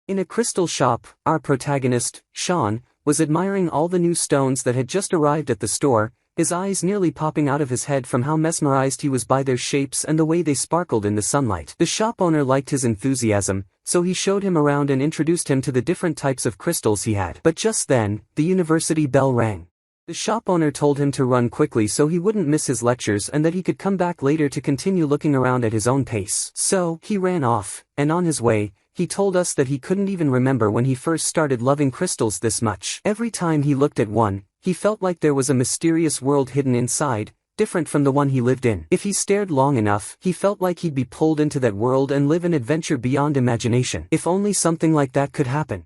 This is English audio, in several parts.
In a crystal shop, our protagonist, Shawn, was admiring all the new stones that had just arrived at the store, his eyes nearly popping out of his head from how mesmerized he was by their shapes and the way they sparkled in the sunlight. The shop owner liked his enthusiasm, so he showed him around and introduced him to the different types of crystals he had. But just then, the university bell rang. The shop owner told him to run quickly so he wouldn't miss his lectures and that he could come back later to continue looking around at his own pace. So, he ran off, and on his way, he told us that he couldn't even remember when he first started loving crystals this much. Every time he looked at one, he felt like there was a mysterious world hidden inside, different from the one he lived in. If he stared long enough, he felt like he'd be pulled into that world and live an adventure beyond imagination. If only something like that could happen.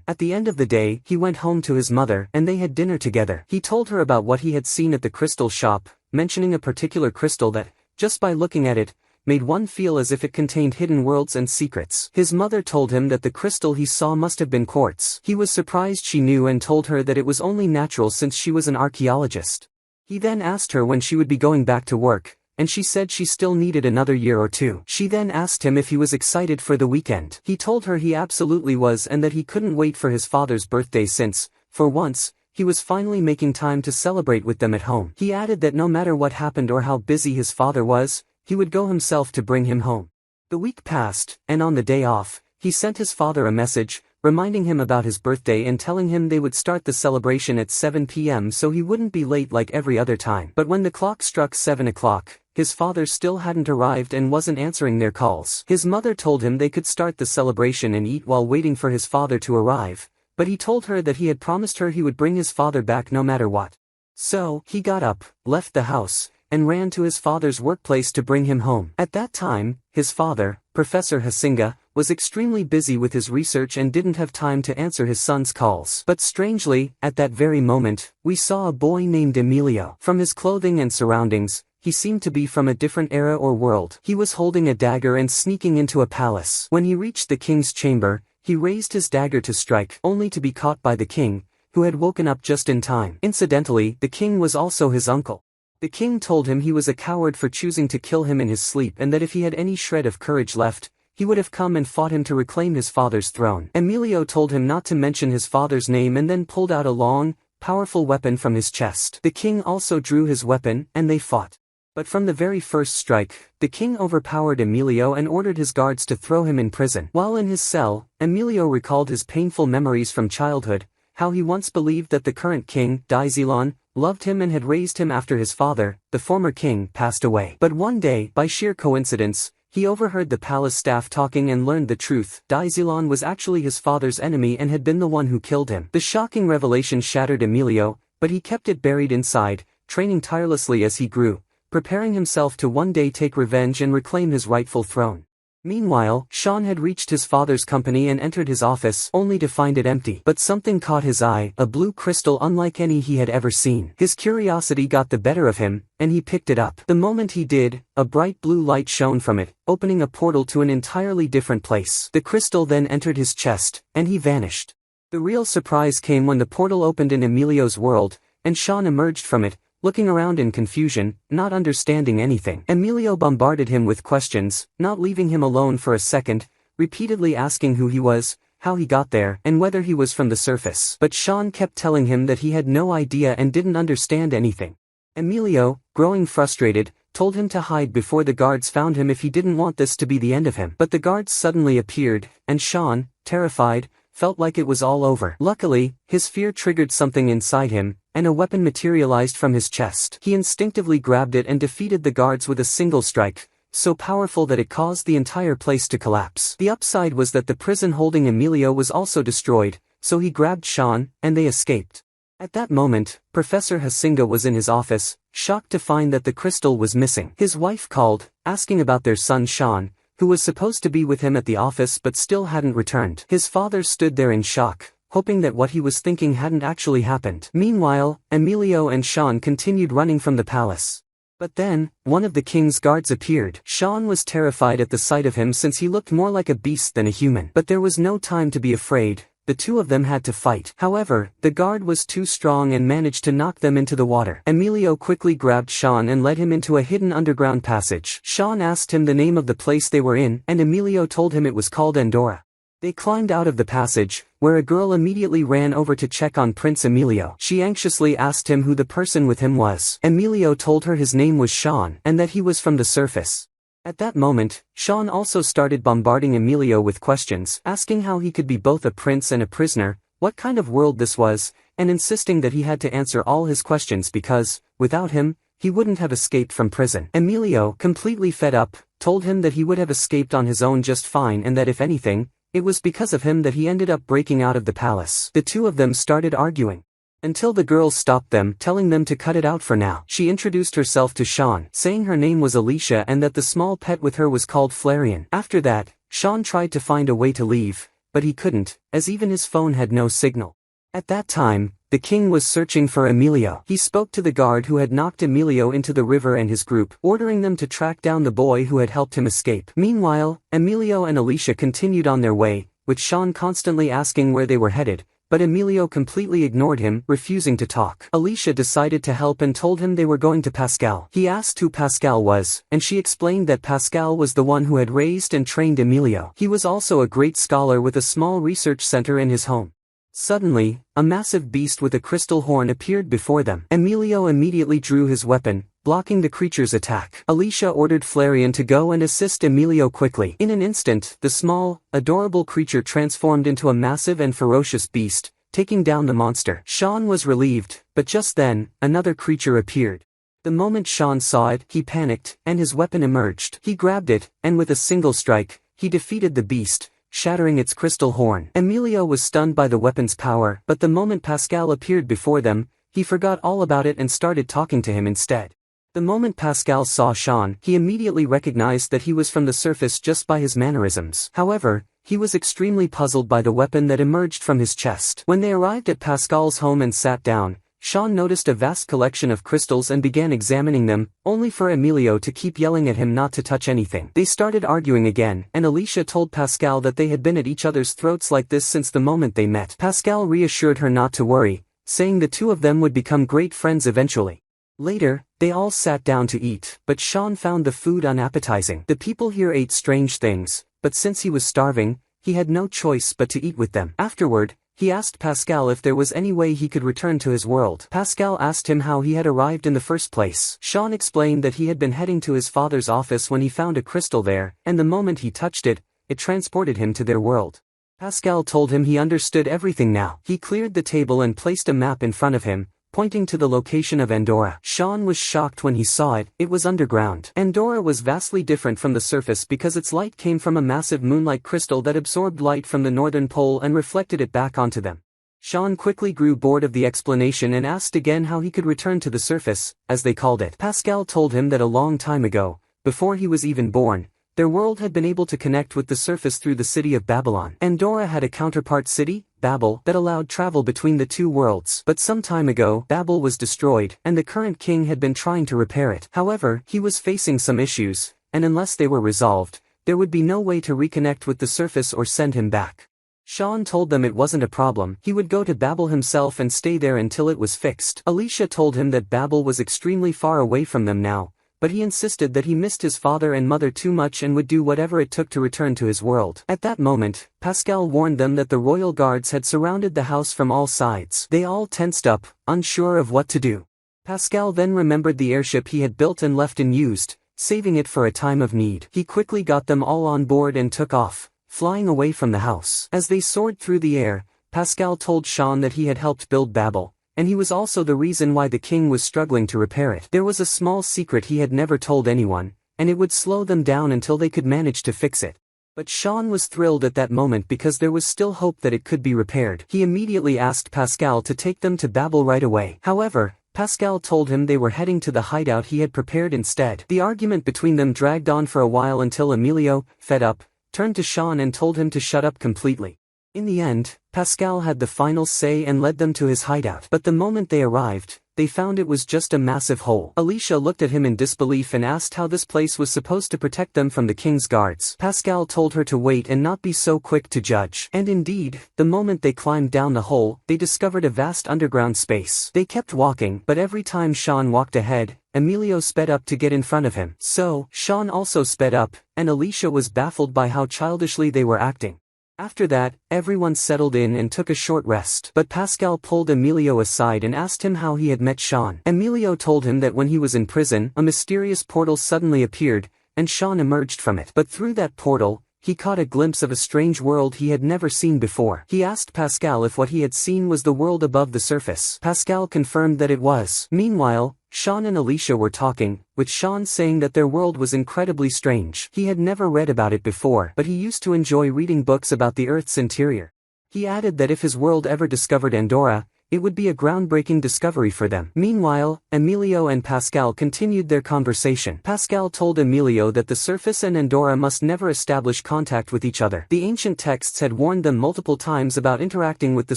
At the end of the day, he went home to his mother and they had dinner together. He told her about what he had seen at the crystal shop, mentioning a particular crystal that, just by looking at it, made one feel as if it contained hidden worlds and secrets. His mother told him that the crystal he saw must have been quartz. He was surprised she knew and told her that it was only natural since she was an archaeologist. He then asked her when she would be going back to work, and she said she still needed another year or two. She then asked him if he was excited for the weekend. He told her he absolutely was and that he couldn't wait for his father's birthday since, for once, he was finally making time to celebrate with them at home. He added that no matter what happened or how busy his father was, he would go himself to bring him home. The week passed, and on the day off, he sent his father a message, reminding him about his birthday and telling him they would start the celebration at 7 p.m. so he wouldn't be late like every other time. But when the clock struck 7 o'clock, his father still hadn't arrived and wasn't answering their calls. His mother told him they could start the celebration and eat while waiting for his father to arrive, but he told her that he had promised her he would bring his father back no matter what. So, he got up, left the house, and ran to his father's workplace to bring him home. At that time, his father, Professor Hzenja, was extremely busy with his research and didn't have time to answer his son's calls. But strangely, at that very moment, we saw a boy named Emilio. From his clothing and surroundings, he seemed to be from a different era or world. He was holding a dagger and sneaking into a palace. When he reached the king's chamber, he raised his dagger to strike, only to be caught by the king, who had woken up just in time. Incidentally, the king was also his uncle. The king told him he was a coward for choosing to kill him in his sleep and that if he had any shred of courage left, he would have come and fought him to reclaim his father's throne. Emilio told him not to mention his father's name and then pulled out a long, powerful weapon from his chest. The king also drew his weapon, and they fought. But from the very first strike, the king overpowered Emilio and ordered his guards to throw him in prison. While in his cell, Emilio recalled his painful memories from childhood, how he once believed that the current king, Daizilon, loved him and had raised him after his father, the former king, passed away. But one day, by sheer coincidence, he overheard the palace staff talking and learned the truth. Daizilon was actually his father's enemy and had been the one who killed him. The shocking revelation shattered Emilio, but he kept it buried inside, training tirelessly as he grew, preparing himself to one day take revenge and reclaim his rightful throne. Meanwhile, Shawn had reached his father's company and entered his office, only to find it empty. But something caught his eye, a blue crystal unlike any he had ever seen. His curiosity got the better of him, and he picked it up. The moment he did, a bright blue light shone from it, opening a portal to an entirely different place. The crystal then entered his chest, and he vanished. The real surprise came when the portal opened in Emilio's world, and Shawn emerged from it, looking around in confusion, not understanding anything. Emilio bombarded him with questions, not leaving him alone for a second, repeatedly asking who he was, how he got there, and whether he was from the surface. But Shawn kept telling him that he had no idea and didn't understand anything. Emilio, growing frustrated, told him to hide before the guards found him if he didn't want this to be the end of him. But the guards suddenly appeared, and Shawn, terrified, felt like it was all over. Luckily, his fear triggered something inside him, and a weapon materialized from his chest. He instinctively grabbed it and defeated the guards with a single strike, so powerful that it caused the entire place to collapse. The upside was that the prison holding Emilio was also destroyed, so he grabbed Shawn, and they escaped. At that moment, Professor Hzenja was in his office, shocked to find that the crystal was missing. His wife called, asking about their son Shawn, who was supposed to be with him at the office but still hadn't returned. His father stood there in shock, hoping that what he was thinking hadn't actually happened. Meanwhile, Emilio and Shawn continued running from the palace. But then, one of the king's guards appeared. Shawn was terrified at the sight of him since he looked more like a beast than a human. But there was no time to be afraid. The two of them had to fight. However, the guard was too strong and managed to knock them into the water. Emilio quickly grabbed Shawn and led him into a hidden underground passage. Shawn asked him the name of the place they were in, and Emilio told him it was called Endora. They climbed out of the passage, where a girl immediately ran over to check on Prince Emilio. She anxiously asked him who the person with him was. Emilio told her his name was Shawn, and that he was from the surface. At that moment, Shawn also started bombarding Emilio with questions, asking how he could be both a prince and a prisoner, what kind of world this was, and insisting that he had to answer all his questions because, without him, he wouldn't have escaped from prison. Emilio, completely fed up, told him that he would have escaped on his own just fine and that if anything, it was because of him that he ended up breaking out of the palace. The two of them started arguing. Until the girl stopped them, telling them to cut it out for now. She introduced herself to Shawn, saying her name was Alicia and that the small pet with her was called Flareon. After that, Shawn tried to find a way to leave, but he couldn't, as even his phone had no signal. At that time, the king was searching for Emilio. He spoke to the guard who had knocked Emilio into the river and his group, ordering them to track down the boy who had helped him escape. Meanwhile, Emilio and Alicia continued on their way, with Shawn constantly asking where they were headed, but Emilio completely ignored him, refusing to talk. Alicia decided to help and told him they were going to Pascal. He asked who Pascal was, and she explained that Pascal was the one who had raised and trained Emilio. He was also a great scholar with a small research center in his home. Suddenly, a massive beast with a crystal horn appeared before them. Emilio immediately drew his weapon, blocking the creature's attack. Alicia ordered Flareon to go and assist Emilio quickly. In an instant, the small, adorable creature transformed into a massive and ferocious beast, taking down the monster. Shawn was relieved, but just then, another creature appeared. The moment Shawn saw it, he panicked, and his weapon emerged. He grabbed it, and with a single strike, he defeated the beast, shattering its crystal horn. Emilio was stunned by the weapon's power, but the moment Pascal appeared before them, he forgot all about it and started talking to him instead. The moment Pascal saw Shawn, he immediately recognized that he was from the surface just by his mannerisms. However, he was extremely puzzled by the weapon that emerged from his chest. When they arrived at Pascal's home and sat down, Shawn noticed a vast collection of crystals and began examining them, only for Emilio to keep yelling at him not to touch anything. They started arguing again, and Alicia told Pascal that they had been at each other's throats like this since the moment they met. Pascal reassured her not to worry, saying the two of them would become great friends eventually. Later, they all sat down to eat, but Shawn found the food unappetizing. The people here ate strange things, but since he was starving, he had no choice but to eat with them. Afterward, he asked Pascal if there was any way he could return to his world. Pascal asked him how he had arrived in the first place. Shawn explained that he had been heading to his father's office when he found a crystal there, and the moment he touched it, it transported him to their world. Pascal told him he understood everything now. He cleared the table and placed a map in front of him, pointing to the location of Andorra. Shawn was shocked when he saw it. It was underground. Andorra was vastly different from the surface because its light came from a massive moonlight crystal that absorbed light from the northern pole and reflected it back onto them. Shawn quickly grew bored of the explanation and asked again how he could return to the surface, as they called it. Pascal told him that a long time ago, before he was even born, their world had been able to connect with the surface through the city of Babylon. Andorra had a counterpart city, Babel, that allowed travel between the two worlds. But some time ago, Babel was destroyed, and the current king had been trying to repair it. However, he was facing some issues, and unless they were resolved, there would be no way to reconnect with the surface or send him back. Shawn told them it wasn't a problem. He would go to Babel himself and stay there until it was fixed. Alicia told him that Babel was extremely far away from them now, but he insisted that he missed his father and mother too much and would do whatever it took to return to his world. At that moment, Pascal warned them that the royal guards had surrounded the house from all sides. They all tensed up, unsure of what to do. Pascal then remembered the airship he had built and left unused, saving it for a time of need. He quickly got them all on board and took off, flying away from the house. As they soared through the air, Pascal told Shawn that he had helped build Babel, and he was also the reason why the king was struggling to repair it. There was a small secret he had never told anyone, and it would slow them down until they could manage to fix it. But Shawn was thrilled at that moment because there was still hope that it could be repaired. He immediately asked Pascal to take them to Babel right away. However, Pascal told him they were heading to the hideout he had prepared instead. The argument between them dragged on for a while until Emilio, fed up, turned to Shawn and told him to shut up completely. In the end, Pascal had the final say and led them to his hideout. But the moment they arrived, they found it was just a massive hole. Alicia looked at him in disbelief and asked how this place was supposed to protect them from the king's guards. Pascal told her to wait and not be so quick to judge. And indeed, the moment they climbed down the hole, they discovered a vast underground space. They kept walking, but every time Shawn walked ahead, Emilio sped up to get in front of him. So, Shawn also sped up, and Alicia was baffled by how childishly they were acting. After that, everyone settled in and took a short rest. But Pascal pulled Emilio aside and asked him how he had met Shawn. Emilio told him that when he was in prison, a mysterious portal suddenly appeared, and Shawn emerged from it. But through that portal, he caught a glimpse of a strange world he had never seen before. He asked Pascal if what he had seen was the world above the surface. Pascal confirmed that it was. Meanwhile, Shawn and Alicia were talking, with Shawn saying that their world was incredibly strange. He had never read about it before, but he used to enjoy reading books about the Earth's interior. He added that if his world ever discovered Andorra, it would be a groundbreaking discovery for them. Meanwhile, Emilio and Pascal continued their conversation. Pascal told Emilio that the surface and Andorra must never establish contact with each other. The ancient texts had warned them multiple times about interacting with the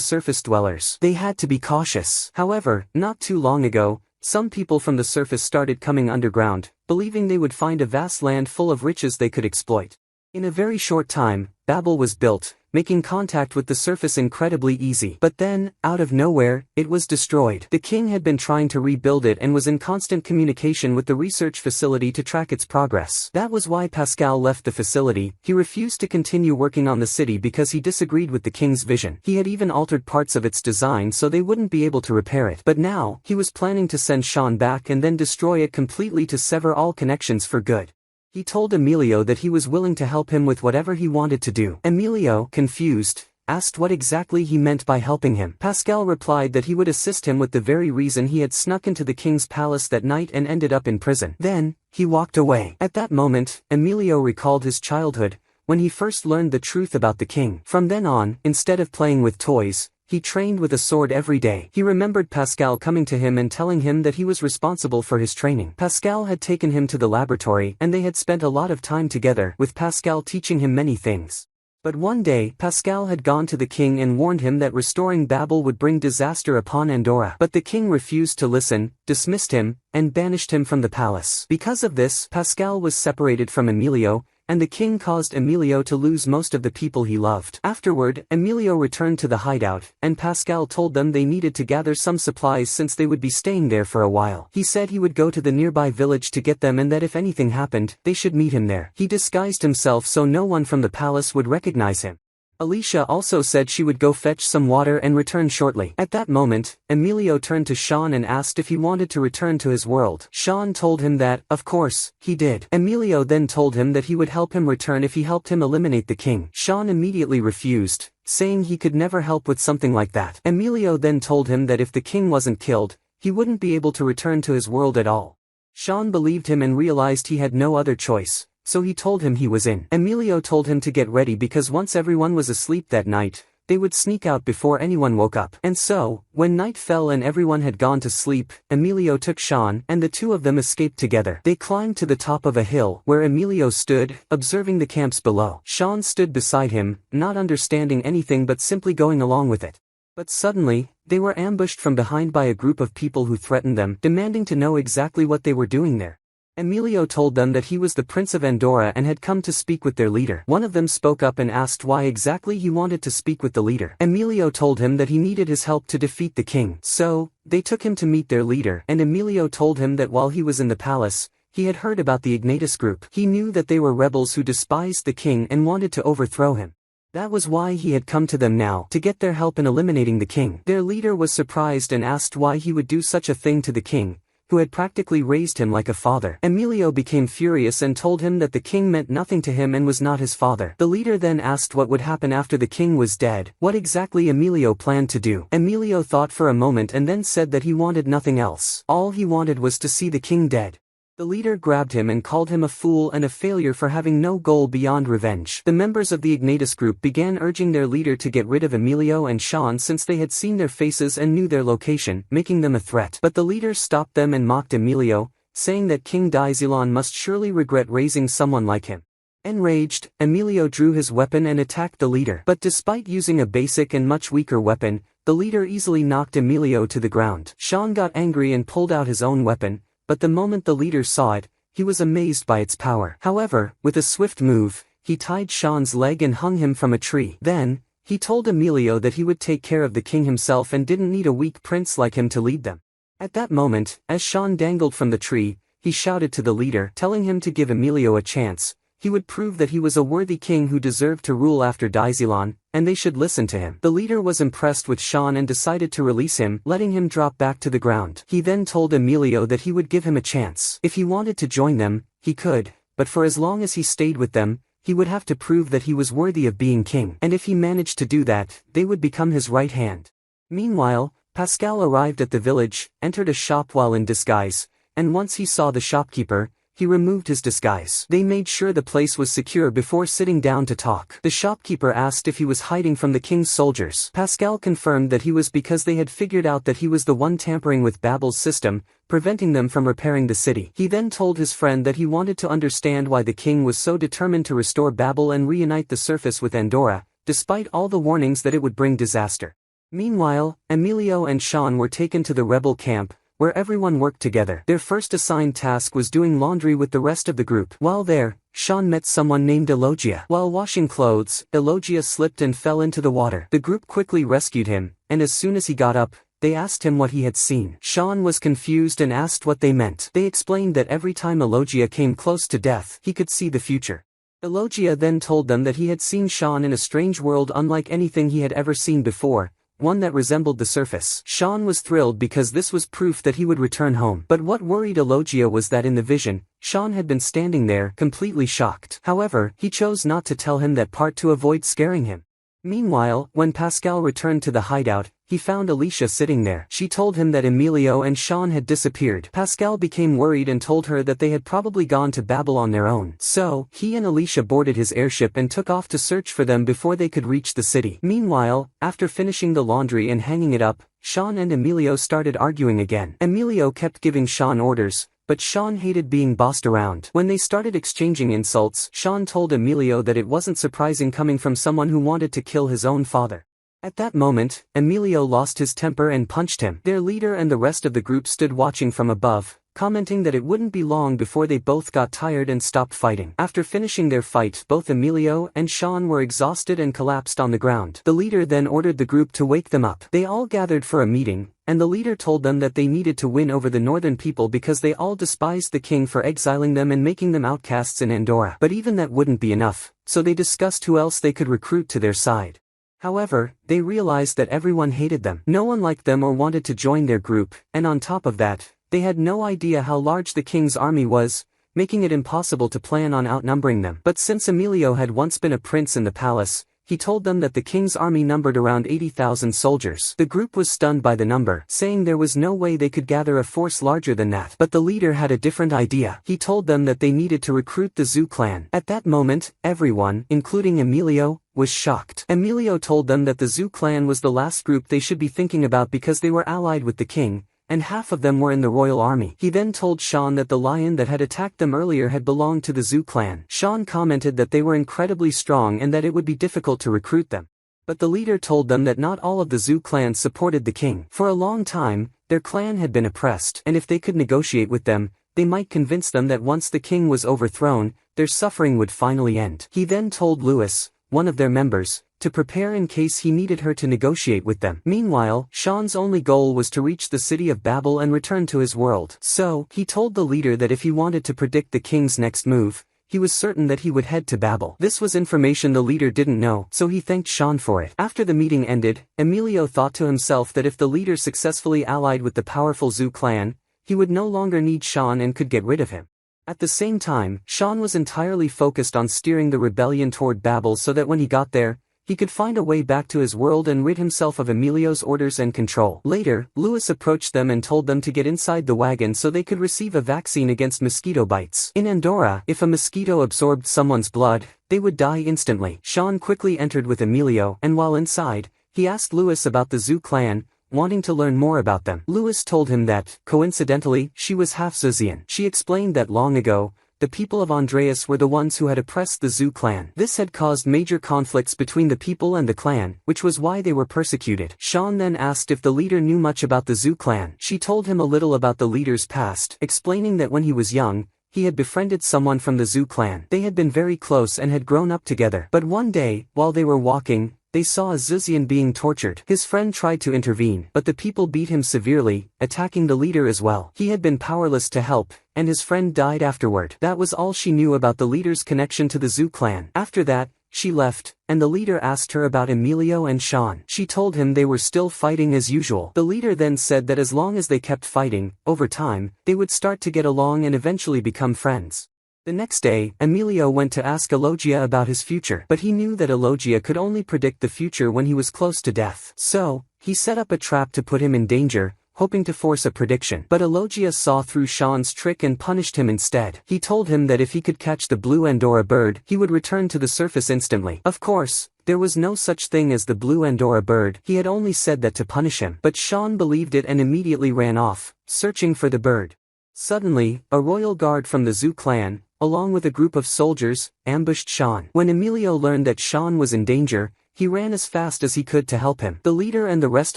surface dwellers. They had to be cautious. However, not too long ago, some people from the surface started coming underground, believing they would find a vast land full of riches they could exploit. In a very short time, Babel was built, making contact with the surface incredibly easy. But then, out of nowhere, it was destroyed. The king had been trying to rebuild it and was in constant communication with the research facility to track its progress. That was why Pascal left the facility. He refused to continue working on the city because he disagreed with the king's vision. He had even altered parts of its design so they wouldn't be able to repair it. But now, he was planning to send Shawn back and then destroy it completely to sever all connections for good. He told Emilio that he was willing to help him with whatever he wanted to do. Emilio, confused, asked what exactly he meant by helping him. Pascal replied that he would assist him with the very reason he had snuck into the king's palace that night and ended up in prison. Then, he walked away. At that moment, Emilio recalled his childhood, when he first learned the truth about the king. From then on, instead of playing with toys, he trained with a sword every day. He remembered Pascal coming to him and telling him that he was responsible for his training. Pascal had taken him to the laboratory and they had spent a lot of time together, with Pascal teaching him many things. But one day, Pascal had gone to the king and warned him that restoring Babel would bring disaster upon Andorra. But the king refused to listen, dismissed him, and banished him from the palace. Because of this, Pascal was separated from Emilio, and the king caused Emilio to lose most of the people he loved. Afterward, Emilio returned to the hideout, and Pascal told them they needed to gather some supplies since they would be staying there for a while. He said he would go to the nearby village to get them and that if anything happened, they should meet him there. He disguised himself so no one from the palace would recognize him. Alicia also said she would go fetch some water and return shortly. At that moment, Emilio turned to Shawn and asked if he wanted to return to his world. Shawn told him that, of course, he did. Emilio then told him that he would help him return if he helped him eliminate the king. Shawn immediately refused, saying he could never help with something like that. Emilio then told him that if the king wasn't killed, he wouldn't be able to return to his world at all. Shawn believed him and realized he had no other choice, so he told him he was in. Emilio told him to get ready because once everyone was asleep that night, they would sneak out before anyone woke up. And so, when night fell and everyone had gone to sleep, Emilio took Shawn, and the two of them escaped together. They climbed to the top of a hill, where Emilio stood, observing the camps below. Shawn stood beside him, not understanding anything but simply going along with it. But suddenly, they were ambushed from behind by a group of people who threatened them, demanding to know exactly what they were doing there. Emilio told them that he was the Prince of Andorra and had come to speak with their leader. One of them spoke up and asked why exactly he wanted to speak with the leader. Emilio told him that he needed his help to defeat the king. So, they took him to meet their leader, and Emilio told him that while he was in the palace, he had heard about the Ignatus group. He knew that they were rebels who despised the king and wanted to overthrow him. That was why he had come to them now, to get their help in eliminating the king. Their leader was surprised and asked why he would do such a thing to the king, who had practically raised him like a father. Emilio became furious and told him that the king meant nothing to him and was not his father. The leader then asked what would happen after the king was dead, what exactly Emilio planned to do. Emilio thought for a moment and then said that he wanted nothing else. All he wanted was to see the king dead. The leader grabbed him and called him a fool and a failure for having no goal beyond revenge. The members of the Ignatus group began urging their leader to get rid of Emilio and Shawn since they had seen their faces and knew their location, making them a threat. But the leader stopped them and mocked Emilio, saying that King Daizilon must surely regret raising someone like him. Enraged, Emilio drew his weapon and attacked the leader. But despite using a basic and much weaker weapon, the leader easily knocked Emilio to the ground. Shawn got angry and pulled out his own weapon, but the moment the leader saw it, he was amazed by its power. However, with a swift move, he tied Shawn's leg and hung him from a tree. Then, he told Emilio that he would take care of the king himself and didn't need a weak prince like him to lead them. At that moment, as Shawn dangled from the tree, he shouted to the leader, telling him to give Emilio a chance. he would prove that he was a worthy king who deserved to rule after Daizilon, and they should listen to him. The leader was impressed with Shawn and decided to release him, letting him drop back to the ground. He then told Emilio that he would give him a chance. If he wanted to join them, he could, but for as long as he stayed with them, he would have to prove that he was worthy of being king. And if he managed to do that, they would become his right hand. Meanwhile, Pascal arrived at the village, entered a shop while in disguise, and once he saw the shopkeeper, he removed his disguise. They made sure the place was secure before sitting down to talk. The shopkeeper asked if he was hiding from the king's soldiers. Pascal confirmed that he was because they had figured out that he was the one tampering with Babel's system, preventing them from repairing the city. He then told his friend that he wanted to understand why the king was so determined to restore Babel and reunite the surface with Andorra, despite all the warnings that it would bring disaster. Meanwhile, Emilio and Shawn were taken to the rebel camp, where everyone worked together. Their first assigned task was doing laundry with the rest of the group. While there, Shawn met someone named Elogia. While washing clothes, Elogia slipped and fell into the water. The group quickly rescued him, and as soon as he got up, they asked him what he had seen. Shawn was confused and asked what they meant. They explained that every time Elogia came close to death, he could see the future. Elogia then told them that he had seen Shawn in a strange world unlike anything he had ever seen before, one that resembled the surface. Shawn was thrilled because this was proof that he would return home. But what worried Elogia was that in the vision, Shawn had been standing there, completely shocked. However, he chose not to tell him that part to avoid scaring him. Meanwhile, when Pascal returned to the hideout, he found Alicia sitting there. She told him that Emilio and Shawn had disappeared. Pascal became worried and told her that they had probably gone to Babel on their own. So, he and Alicia boarded his airship and took off to search for them before they could reach the city. Meanwhile, after finishing the laundry and hanging it up, Shawn and Emilio started arguing again. Emilio kept giving Shawn orders, but Shawn hated being bossed around. When they started exchanging insults, Shawn told Emilio that it wasn't surprising coming from someone who wanted to kill his own father. At that moment, Emilio lost his temper and punched him. Their leader and the rest of the group stood watching from above, commenting that it wouldn't be long before they both got tired and stopped fighting. After finishing their fight, both Emilio and Shawn were exhausted and collapsed on the ground. The leader then ordered the group to wake them up. They all gathered for a meeting, and the leader told them that they needed to win over the northern people because they all despised the king for exiling them and making them outcasts in Andorra. But even that wouldn't be enough, so they discussed who else they could recruit to their side. However, they realized that everyone hated them. No one liked them or wanted to join their group, and on top of that, they had no idea how large the king's army was, making it impossible to plan on outnumbering them. But since Emilio had once been a prince in the palace, he told them that the king's army numbered around 80,000 soldiers. The group was stunned by the number, saying there was no way they could gather a force larger than that. But the leader had a different idea. He told them that they needed to recruit the Zhu clan. At that moment, everyone, including Emilio, was shocked. Emilio told them that the Zhu clan was the last group they should be thinking about because they were allied with the king, and half of them were in the royal army. He then told Shawn that the lion that had attacked them earlier had belonged to the Zhu clan. Shawn commented that they were incredibly strong and that it would be difficult to recruit them. But the leader told them that not all of the Zhu clan supported the king. For a long time, their clan had been oppressed, and if they could negotiate with them, they might convince them that once the king was overthrown, their suffering would finally end. He then told Louis, one of their members, to prepare in case he needed her to negotiate with them. Meanwhile, Shawn's only goal was to reach the city of Babel and return to his world. So, he told the leader that if he wanted to predict the king's next move, he was certain that he would head to Babel. This was information the leader didn't know, so he thanked Shawn for it. After the meeting ended, Emilio thought to himself that if the leader successfully allied with the powerful Zhu clan, he would no longer need Shawn and could get rid of him. At the same time, Shawn was entirely focused on steering the rebellion toward Babel so that when he got there, he could find a way back to his world and rid himself of Emilio's orders and control. Later, Louis approached them and told them to get inside the wagon so they could receive a vaccine against mosquito bites. In Andorra, if a mosquito absorbed someone's blood, they would die instantly. Shawn quickly entered with Emilio, and while inside, he asked Louis about the Zhu clan, wanting to learn more about them. Louis told him that, coincidentally, she was half Zuzian. She explained that long ago, the people of Andreas were the ones who had oppressed the Zhu clan. This had caused major conflicts between the people and the clan, which was why they were persecuted. Shawn then asked if the leader knew much about the Zhu clan. She told him a little about the leader's past, explaining that when he was young, he had befriended someone from the Zhu clan. They had been very close and had grown up together. But one day, while they were walking, they saw a Zuzian being tortured. His friend tried to intervene, but the people beat him severely, attacking the leader as well. He had been powerless to help, and his friend died afterward. That was all she knew about the leader's connection to the Zhu clan. After that, she left, and the leader asked her about Emilio and Shawn. She told him they were still fighting as usual. The leader then said that as long as they kept fighting, over time, they would start to get along and eventually become friends. The next day, Emilio went to ask Elogia about his future, but he knew that Elogia could only predict the future when he was close to death. So, he set up a trap to put him in danger, hoping to force a prediction. But Elogia saw through Shawn's trick and punished him instead. He told him that if he could catch the blue Andorra bird, he would return to the surface instantly. Of course, there was no such thing as the blue Andorra bird. He had only said that to punish him. But Shawn believed it and immediately ran off, searching for the bird. Suddenly, a royal guard from the Zhu clan, along with a group of soldiers, ambushed Shawn. When Emilio learned that Shawn was in danger, he ran as fast as he could to help him. The leader and the rest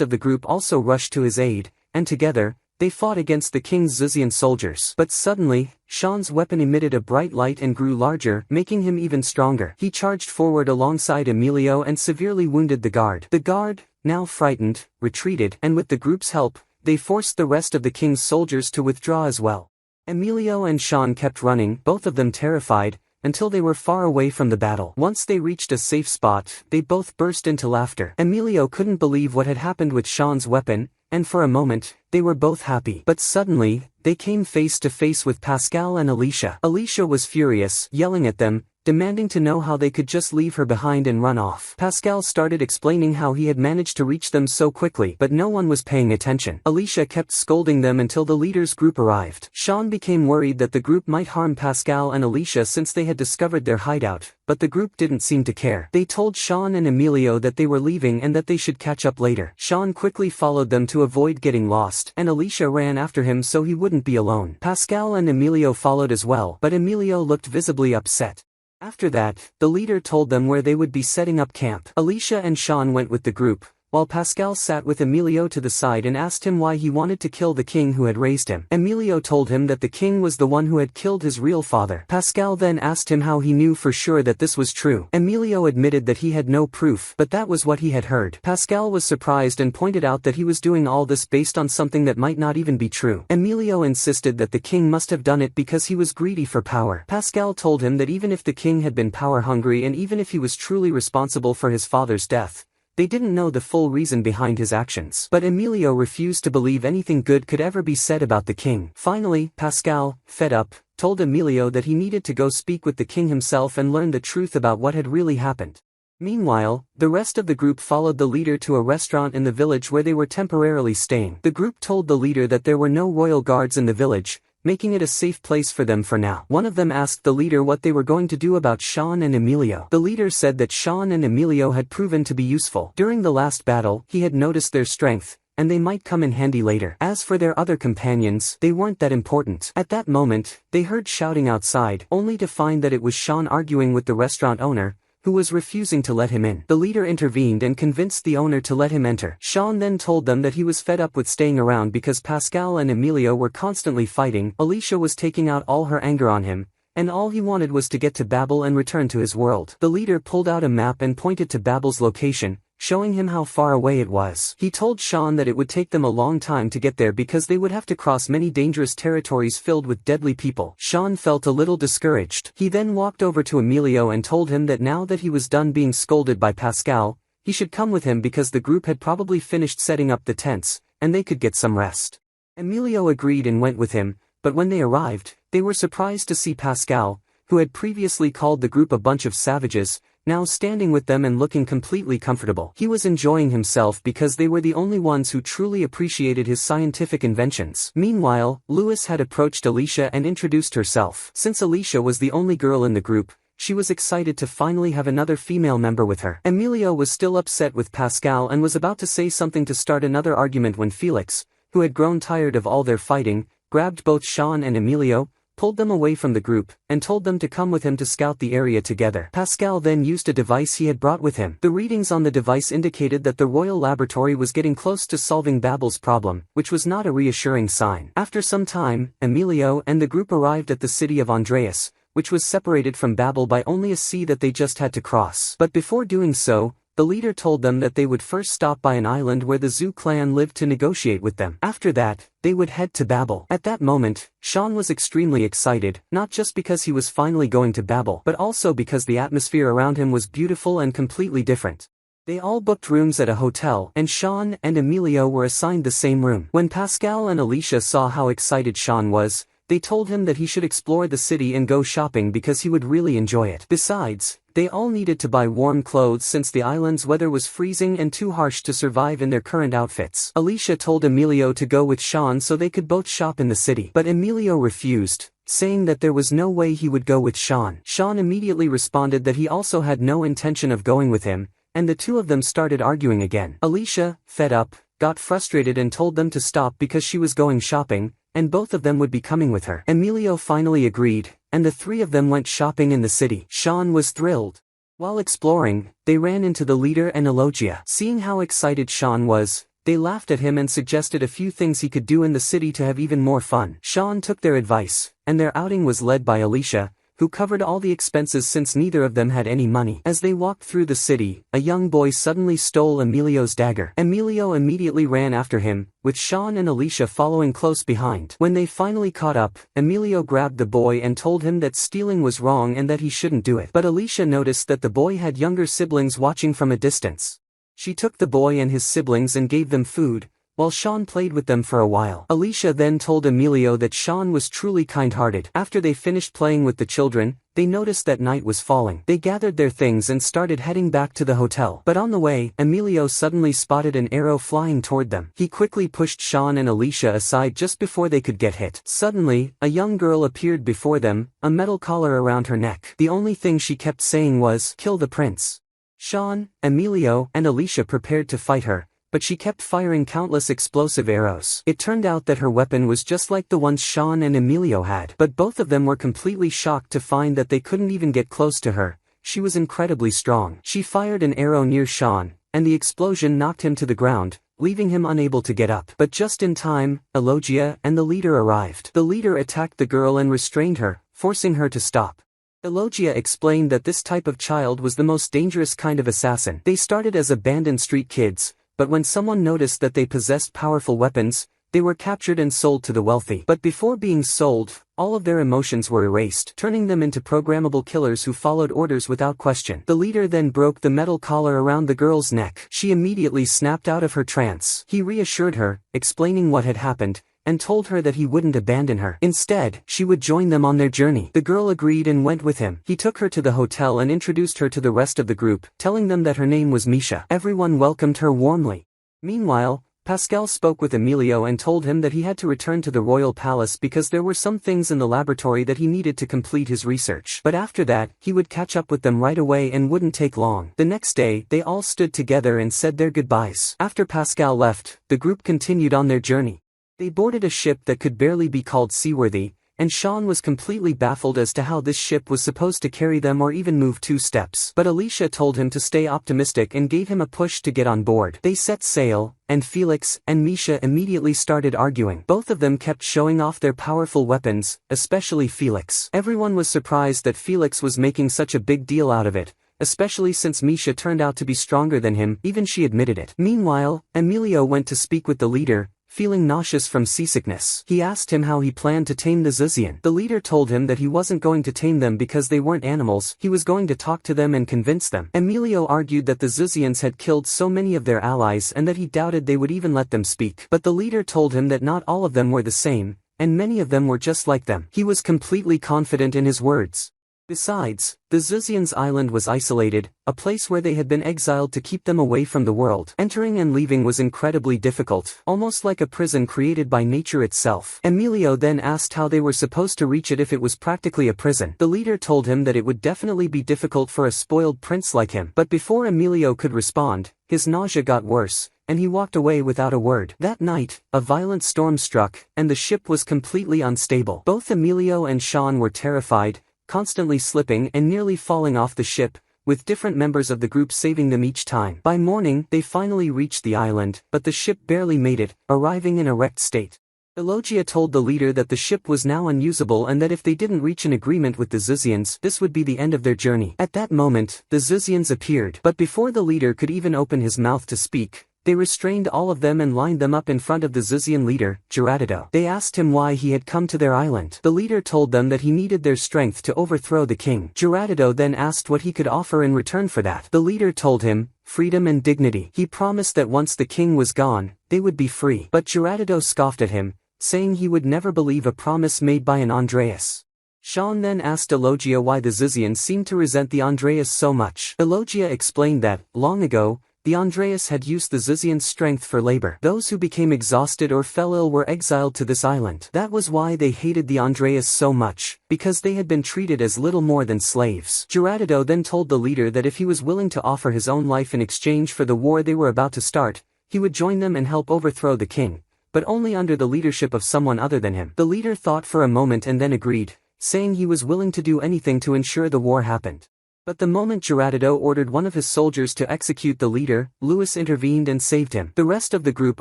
of the group also rushed to his aid, and together, they fought against the king's Zuzian soldiers. But suddenly, Shawn's weapon emitted a bright light and grew larger, making him even stronger. He charged forward alongside Emilio and severely wounded the guard. The guard, now frightened, retreated, and with the group's help, they forced the rest of the king's soldiers to withdraw as well. Emilio and Shawn kept running, both of them terrified, until they were far away from the battle. Once they reached a safe spot, they both burst into laughter. Emilio couldn't believe what had happened with Shawn's weapon, and for a moment, they were both happy. But suddenly, they came face to face with Pascal and Alicia. Alicia was furious, yelling at them, demanding to know how they could just leave her behind and run off. Pascal started explaining how he had managed to reach them so quickly, but no one was paying attention. Alicia kept scolding them until the leader's group arrived. Shawn became worried that the group might harm Pascal and Alicia since they had discovered their hideout, but the group didn't seem to care. They told Shawn and Emilio that they were leaving and that they should catch up later. Shawn quickly followed them to avoid getting lost, and Alicia ran after him so he wouldn't be alone. Pascal and Emilio followed as well, but Emilio looked visibly upset. After that, the leader told them where they would be setting up camp. Alicia and Shawn went with the group, while Pascal sat with Emilio to the side and asked him why he wanted to kill the king who had raised him. Emilio told him that the king was the one who had killed his real father. Pascal then asked him how he knew for sure that this was true. Emilio admitted that he had no proof, but that was what he had heard. Pascal was surprised and pointed out that he was doing all this based on something that might not even be true. Emilio insisted that the king must have done it because he was greedy for power. Pascal told him that even if the king had been power-hungry and even if he was truly responsible for his father's death, they didn't know the full reason behind his actions. But Emilio refused to believe anything good could ever be said about the king. Finally, Pascal, fed up, told Emilio that he needed to go speak with the king himself and learn the truth about what had really happened. Meanwhile, the rest of the group followed the leader to a restaurant in the village where they were temporarily staying. The group told the leader that there were no royal guards in the village, making it a safe place for them for now. One of them asked the leader what they were going to do about Shawn and Emilio. The leader said that Shawn and Emilio had proven to be useful. During the last battle, he had noticed their strength, and they might come in handy later. As for their other companions, they weren't that important. At that moment, they heard shouting outside, only to find that it was Shawn arguing with the restaurant owner, who was refusing to let him in. The leader intervened and convinced the owner to let him enter. Shawn then told them that he was fed up with staying around because Pascal and Emilio were constantly fighting. Alicia was taking out all her anger on him, and all he wanted was to get to Babel and return to his world. The leader pulled out a map and pointed to Babel's location, showing him how far away it was. He told Shawn that it would take them a long time to get there because they would have to cross many dangerous territories filled with deadly people. Shawn felt a little discouraged. He then walked over to Emilio and told him that now that he was done being scolded by Pascal, he should come with him because the group had probably finished setting up the tents, and they could get some rest. Emilio agreed and went with him, but when they arrived, they were surprised to see Pascal, who had previously called the group a bunch of savages, now standing with them and looking completely comfortable. He was enjoying himself because they were the only ones who truly appreciated his scientific inventions. Meanwhile, Louis had approached Alicia and introduced herself. Since Alicia was the only girl in the group, she was excited to finally have another female member with her. Emilio was still upset with Pascal and was about to say something to start another argument when Felix, who had grown tired of all their fighting, grabbed both Shawn and Emilio, pulled them away from the group, and told them to come with him to scout the area together. Pascal then used a device he had brought with him. The readings on the device indicated that the royal laboratory was getting close to solving Babel's problem, which was not a reassuring sign. After some time, Emilio and the group arrived at the city of Andreas, which was separated from Babel by only a sea that they just had to cross. But before doing so, the leader told them that they would first stop by an island where the Zhu clan lived to negotiate with them. After that, they would head to Babel. At that moment, Shawn was extremely excited, not just because he was finally going to Babel, but also because the atmosphere around him was beautiful and completely different. They all booked rooms at a hotel, and Shawn and Emilio were assigned the same room. When Pascal and Alicia saw how excited Shawn was, they told him that he should explore the city and go shopping because he would really enjoy it. Besides, they all needed to buy warm clothes since the island's weather was freezing and too harsh to survive in their current outfits. Alicia told Emilio to go with Shawn so they could both shop in the city. But Emilio refused, saying that there was no way he would go with Shawn. Shawn immediately responded that he also had no intention of going with him, and the two of them started arguing again. Alicia, fed up, got frustrated and told them to stop because she was going shopping, and both of them would be coming with her. Emilio finally agreed, and the three of them went shopping in the city. Shawn was thrilled. While exploring, they ran into the leader and Elogia. Seeing how excited Shawn was, they laughed at him and suggested a few things he could do in the city to have even more fun. Shawn took their advice, and their outing was led by Alicia, who covered all the expenses since neither of them had any money. As they walked through the city, a young boy suddenly stole Emilio's dagger. Emilio immediately ran after him, with Shawn and Alicia following close behind. When they finally caught up, Emilio grabbed the boy and told him that stealing was wrong and that he shouldn't do it. But Alicia noticed that the boy had younger siblings watching from a distance. She took the boy and his siblings and gave them food, while Shawn played with them for a while. Alicia then told Emilio that Shawn was truly kind-hearted. After they finished playing with the children, they noticed that night was falling. They gathered their things and started heading back to the hotel. But on the way, Emilio suddenly spotted an arrow flying toward them. He quickly pushed Shawn and Alicia aside just before they could get hit. Suddenly, a young girl appeared before them, a metal collar around her neck. The only thing she kept saying was, "Kill the prince." Shawn, Emilio, and Alicia prepared to fight her, but she kept firing countless explosive arrows. It turned out that her weapon was just like the ones Shawn and Emilio had. But both of them were completely shocked to find that they couldn't even get close to her. She was incredibly strong. She fired an arrow near Shawn, and the explosion knocked him to the ground, leaving him unable to get up. But just in time, Elogia and the leader arrived. The leader attacked the girl and restrained her, forcing her to stop. Elogia explained that this type of child was the most dangerous kind of assassin. They started as abandoned street kids, but when someone noticed that they possessed powerful weapons, they were captured and sold to the wealthy. But before being sold, all of their emotions were erased, turning them into programmable killers who followed orders without question. The leader then broke the metal collar around the girl's neck. She immediately snapped out of her trance. He reassured her, explaining what had happened, and told her that he wouldn't abandon her. Instead, she would join them on their journey. The girl agreed and went with him. He took her to the hotel and introduced her to the rest of the group, telling them that her name was Misha. Everyone welcomed her warmly. Meanwhile, Pascal spoke with Emilio and told him that he had to return to the royal palace because there were some things in the laboratory that he needed to complete his research. But after that, he would catch up with them right away and wouldn't take long. The next day, they all stood together and said their goodbyes. After Pascal left, the group continued on their journey. They boarded a ship that could barely be called seaworthy, and Shawn was completely baffled as to how this ship was supposed to carry them or even move 2 steps. But Alicia told him to stay optimistic and gave him a push to get on board. They set sail, and Felix and Misha immediately started arguing. Both of them kept showing off their powerful weapons, especially Felix. Everyone was surprised that Felix was making such a big deal out of it, especially since Misha turned out to be stronger than him. Even she admitted it. Meanwhile, Emilio went to speak with the leader, feeling nauseous from seasickness. He asked him how he planned to tame the Zuzian. The leader told him that he wasn't going to tame them because they weren't animals. He was going to talk to them and convince them. Emilio argued that the Zuzians had killed so many of their allies and that he doubted they would even let them speak. But the leader told him that not all of them were the same, and many of them were just like them. He was completely confident in his words. Besides, the Zuzians' island was isolated, a place where they had been exiled to keep them away from the world. Entering and leaving was incredibly difficult, almost like a prison created by nature itself. Emilio then asked how they were supposed to reach it if it was practically a prison. The leader told him that it would definitely be difficult for a spoiled prince like him. But before Emilio could respond, his nausea got worse, and he walked away without a word. That night, a violent storm struck, and the ship was completely unstable. Both Emilio and Shawn were terrified, constantly slipping and nearly falling off the ship, with different members of the group saving them each time. By morning, they finally reached the island, but the ship barely made it, arriving in a wrecked state. Elogia told the leader that the ship was now unusable and that if they didn't reach an agreement with the Xizians, this would be the end of their journey. At that moment, the Xizians appeared, but before the leader could even open his mouth to speak, they restrained all of them and lined them up in front of the Xizian leader, Gerardo. They asked him why he had come to their island. The leader told them that he needed their strength to overthrow the king. Gerardo then asked what he could offer in return for that. The leader told him, freedom and dignity. He promised that once the king was gone, they would be free. But Gerardo scoffed at him, saying he would never believe a promise made by an Andreas. Shawn then asked Elogia why the Xizians seemed to resent the Andreas so much. Elogia explained that, long ago, the Andreas had used the Xizians' strength for labor. Those who became exhausted or fell ill were exiled to this island. That was why they hated the Andreas so much, because they had been treated as little more than slaves. Gerardo then told the leader that if he was willing to offer his own life in exchange for the war they were about to start, he would join them and help overthrow the king, but only under the leadership of someone other than him. The leader thought for a moment and then agreed, saying he was willing to do anything to ensure the war happened. But the moment Gerardo ordered one of his soldiers to execute the leader, Louis intervened and saved him. The rest of the group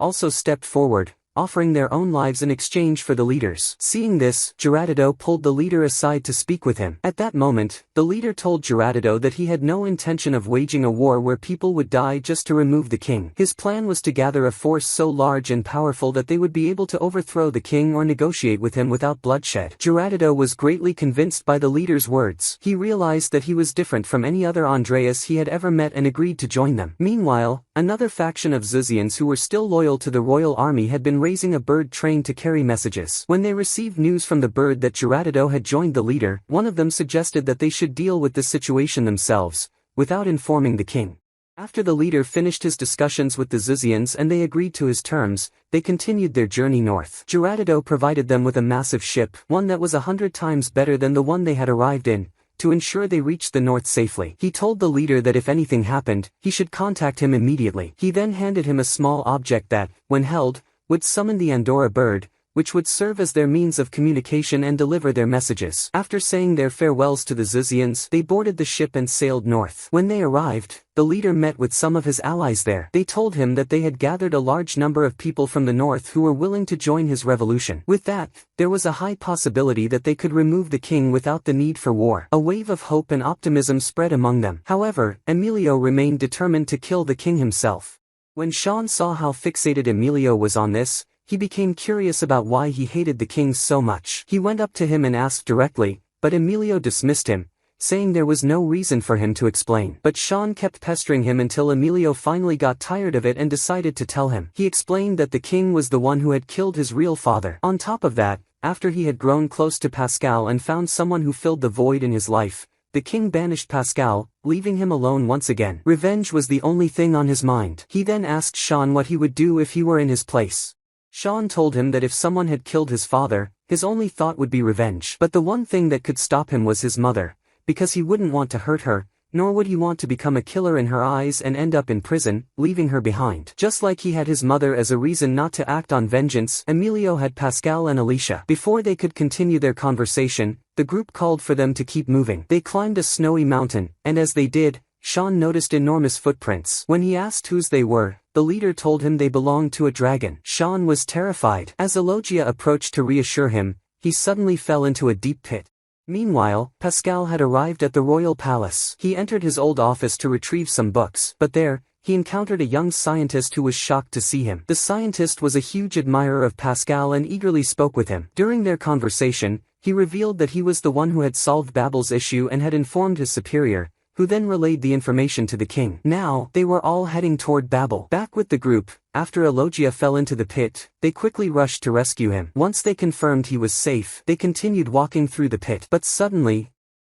also stepped forward, offering their own lives in exchange for the leaders. Seeing this, Gerardo pulled the leader aside to speak with him. At that moment, the leader told Gerardo that he had no intention of waging a war where people would die just to remove the king. His plan was to gather a force so large and powerful that they would be able to overthrow the king or negotiate with him without bloodshed. Gerardo was greatly convinced by the leader's words. He realized that he was different from any other Andreas he had ever met and agreed to join them. Meanwhile, another faction of Xizians who were still loyal to the royal army had been raising a bird trained to carry messages. When they received news from the bird that Gerardo had joined the leader, one of them suggested that they should deal with this situation themselves, without informing the king. After the leader finished his discussions with the Xizians and they agreed to his terms, they continued their journey north. Gerardo provided them with a massive ship, one that was 100 times better than the one they had arrived in, to ensure they reached the north safely. He told the leader that if anything happened, he should contact him immediately. He then handed him a small object that, when held, would summon the Andorra bird, which would serve as their means of communication and deliver their messages. After saying their farewells to the Xizians, they boarded the ship and sailed north. When they arrived, the leader met with some of his allies there. They told him that they had gathered a large number of people from the north who were willing to join his revolution. With that, there was a high possibility that they could remove the king without the need for war. A wave of hope and optimism spread among them. However, Emilio remained determined to kill the king himself. When Shawn saw how fixated Emilio was on this, he became curious about why he hated the king so much. He went up to him and asked directly, but Emilio dismissed him, saying there was no reason for him to explain. But Shawn kept pestering him until Emilio finally got tired of it and decided to tell him. He explained that the king was the one who had killed his real father. On top of that, after he had grown close to Pascal and found someone who filled the void in his life, the king banished Pascal, leaving him alone once again. Revenge was the only thing on his mind. He then asked Shawn what he would do if he were in his place. Shawn told him that if someone had killed his father, his only thought would be revenge. But the one thing that could stop him was his mother, because he wouldn't want to hurt her, nor would he want to become a killer in her eyes and end up in prison, leaving her behind. Just like he had his mother as a reason not to act on vengeance, Emilio had Pascal and Alicia. Before they could continue their conversation, the group called for them to keep moving. They climbed a snowy mountain, and as they did, Shawn noticed enormous footprints. When he asked whose they were, the leader told him they belonged to a dragon. Shawn was terrified. As Elogia approached to reassure him, he suddenly fell into a deep pit. Meanwhile, Pascal had arrived at the royal palace. He entered his old office to retrieve some books, but there, he encountered a young scientist who was shocked to see him. The scientist was a huge admirer of Pascal and eagerly spoke with him. During their conversation, he revealed that he was the one who had solved Babel's issue and had informed his superior, who then relayed the information to the king. Now, they were all heading toward Babel. Back with the group, after Elogia fell into the pit, they quickly rushed to rescue him. Once they confirmed he was safe, they continued walking through the pit. But suddenly,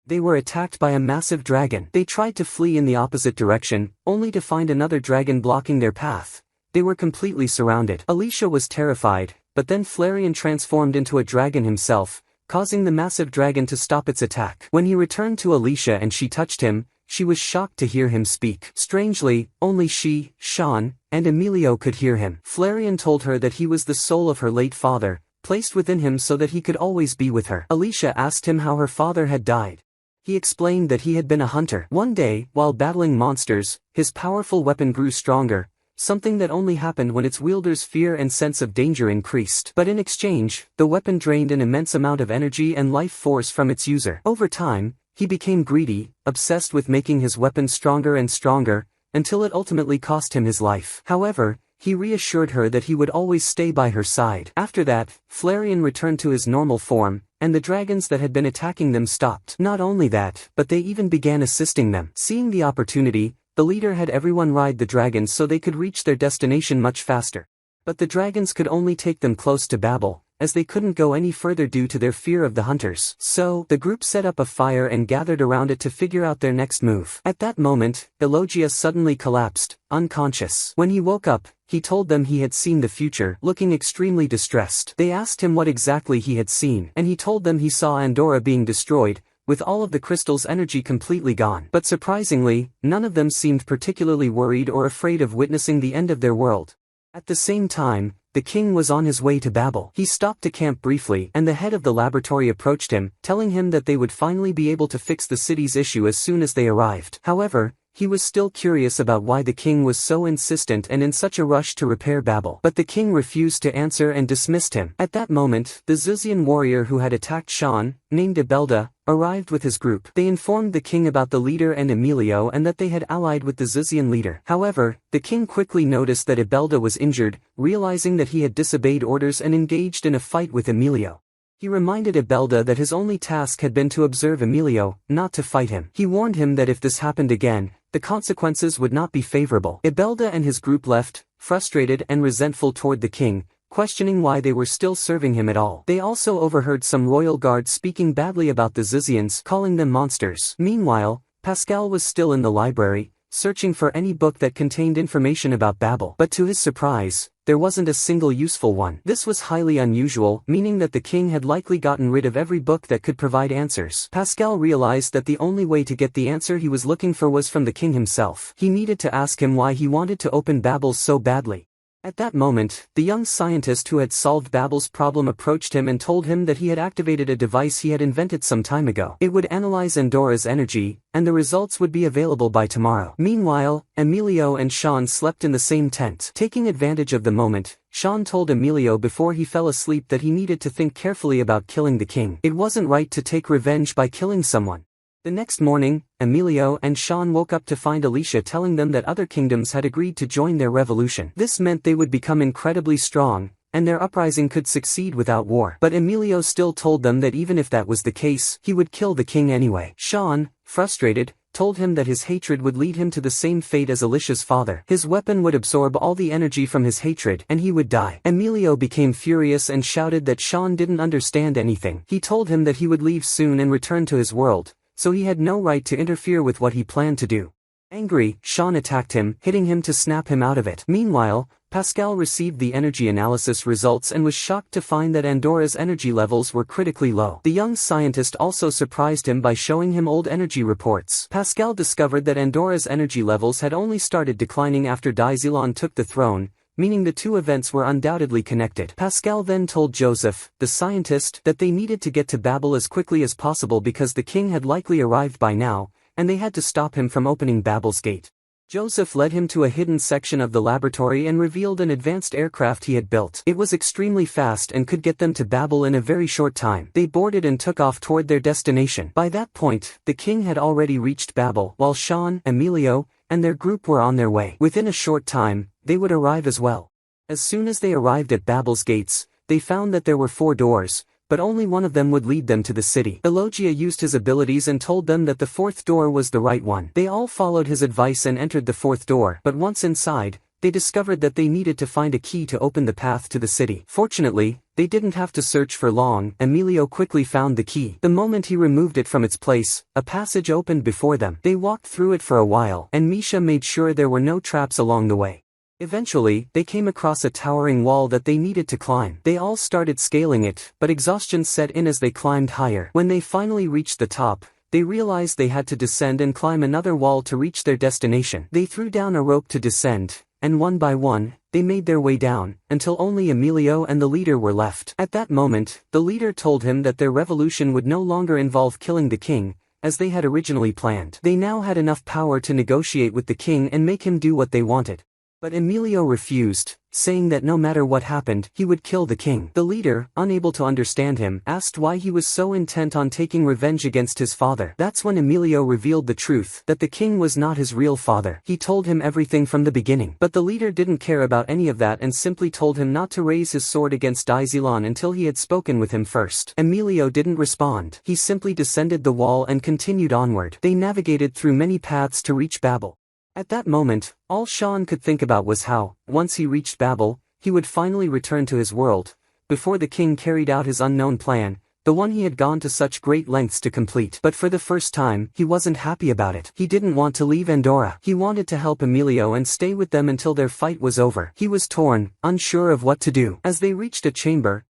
they were attacked by a massive dragon. They tried to flee in the opposite direction, only to find another dragon blocking their path. They were completely surrounded. Alicia was terrified, but then Flareon transformed into a dragon himself, causing the massive dragon to stop its attack. When he returned to Alicia and she touched him, she was shocked to hear him speak. Strangely, only she, Shawn, and Emilio could hear him. Flareon told her that he was the soul of her late father, placed within him so that he could always be with her. Alicia asked him how her father had died. He explained that he had been a hunter. One day, while battling monsters, his powerful weapon grew stronger, something that only happened when its wielder's fear and sense of danger increased. But in exchange, the weapon drained an immense amount of energy and life force from its user. Over time, he became greedy, obsessed with making his weapon stronger and stronger, until it ultimately cost him his life. However, he reassured her that he would always stay by her side. After that, Flareon returned to his normal form, and the dragons that had been attacking them stopped. Not only that, but they even began assisting them. Seeing the opportunity, the leader had everyone ride the dragons so they could reach their destination much faster. But the dragons could only take them close to Babel, as they couldn't go any further due to their fear of the hunters. So, the group set up a fire and gathered around it to figure out their next move. At that moment, Elogia suddenly collapsed, unconscious. When he woke up, he told them he had seen the future, looking extremely distressed. They asked him what exactly he had seen, and he told them he saw Andorra being destroyed, with all of the crystal's energy completely gone. But surprisingly, none of them seemed particularly worried or afraid of witnessing the end of their world. At the same time, the king was on his way to Babel. He stopped to camp briefly, and the head of the laboratory approached him, telling him that they would finally be able to fix the city's issue as soon as they arrived. However, he was still curious about why the king was so insistent and in such a rush to repair Babel. But the king refused to answer and dismissed him. At that moment, the Zuzian warrior who had attacked Shawn, named Ibelda, arrived with his group. They informed the king about the leader and Emilio and that they had allied with the Zuzian leader. However, the king quickly noticed that Ibelda was injured, realizing that he had disobeyed orders and engaged in a fight with Emilio. He reminded Ibelda that his only task had been to observe Emilio, not to fight him. He warned him that if this happened again, the consequences would not be favorable. Ibelda and his group left, frustrated and resentful toward the king, questioning why they were still serving him at all. They also overheard some royal guards speaking badly about the Zuzians, calling them monsters. Meanwhile, Pascal was still in the library, searching for any book that contained information about Babel. But to his surprise, there wasn't a single useful one. This was highly unusual, meaning that the king had likely gotten rid of every book that could provide answers. Pascal realized that the only way to get the answer he was looking for was from the king himself. He needed to ask him why he wanted to open Babel so badly. At that moment, the young scientist who had solved Babel's problem approached him and told him that he had activated a device he had invented some time ago. It would analyze Andorra's energy, and the results would be available by tomorrow. Meanwhile, Emilio and Shawn slept in the same tent. Taking advantage of the moment, Shawn told Emilio before he fell asleep that he needed to think carefully about killing the king. It wasn't right to take revenge by killing someone. The next morning, Emilio and Shawn woke up to find Alicia telling them that other kingdoms had agreed to join their revolution. This meant they would become incredibly strong, and their uprising could succeed without war. But Emilio still told them that even if that was the case, he would kill the king anyway. Shawn, frustrated, told him that his hatred would lead him to the same fate as Alicia's father. His weapon would absorb all the energy from his hatred, and he would die. Emilio became furious and shouted that Shawn didn't understand anything. He told him that he would leave soon and return to his world, so he had no right to interfere with what he planned to do. Angry, Shawn attacked him, hitting him to snap him out of it. Meanwhile, Pascal received the energy analysis results and was shocked to find that Andorra's energy levels were critically low. The young scientist also surprised him by showing him old energy reports. Pascal discovered that Andorra's energy levels had only started declining after Daizilon took the throne, meaning the two events were undoubtedly connected. Pascal then told Joseph, the scientist, that they needed to get to Babel as quickly as possible because the king had likely arrived by now, and they had to stop him from opening Babel's gate. Joseph led him to a hidden section of the laboratory and revealed an advanced aircraft he had built. It was extremely fast and could get them to Babel in a very short time. They boarded and took off toward their destination. By that point, the king had already reached Babel, while Shawn, Emilio, and their group were on their way. Within a short time, they would arrive as well. As soon as they arrived at Babel's gates, they found that there were 4 doors, but only one of them would lead them to the city. Elogia used his abilities and told them that the 4th door was the right one. They all followed his advice and entered the 4th door, but once inside, they discovered that they needed to find a key to open the path to the city. Fortunately, they didn't have to search for long. Emilio quickly found the key. The moment he removed it from its place, a passage opened before them. They walked through it for a while, and Misha made sure there were no traps along the way. Eventually, they came across a towering wall that they needed to climb. They all started scaling it, but exhaustion set in as they climbed higher. When they finally reached the top, they realized they had to descend and climb another wall to reach their destination. They threw down a rope to descend, and one by one, they made their way down, until only Emilio and the leader were left. At that moment, the leader told him that their revolution would no longer involve killing the king, as they had originally planned. They now had enough power to negotiate with the king and make him do what they wanted. But Emilio refused, saying that no matter what happened, he would kill the king. The leader, unable to understand him, asked why he was so intent on taking revenge against his father. That's when Emilio revealed the truth, that the king was not his real father. He told him everything from the beginning. But the leader didn't care about any of that and simply told him not to raise his sword against Daizilon until he had spoken with him first. Emilio didn't respond. He simply descended the wall and continued onward. They navigated through many paths to reach Babel. At that moment, all Shawn could think about was how, once he reached Babel, he would finally return to his world, before the king carried out his unknown plan, the one he had gone to such great lengths to complete. But for the first time, he wasn't happy about it. He didn't want to leave Andorra. He wanted to help Emilio and stay with them until their fight was over. He was torn, unsure of what to do. As they reached a chamber,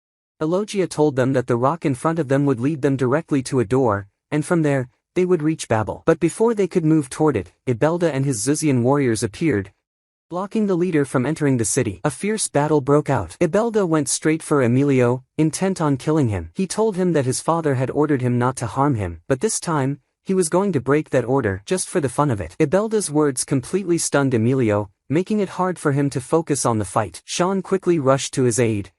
Elogia told them that the rock in front of them would lead them directly to a door, and from there, they would reach Babel. But before they could move toward it, Ibelda and his Zuzian warriors appeared, blocking the leader from entering the city. A fierce battle broke out. Ibelda went straight for Emilio, intent on killing him. He told him that his father had ordered him not to harm him, but this time, he was going to break that order just for the fun of it. Ibelda's words completely stunned Emilio, making it hard for him to focus on the fight. Shawn quickly rushed to his aid,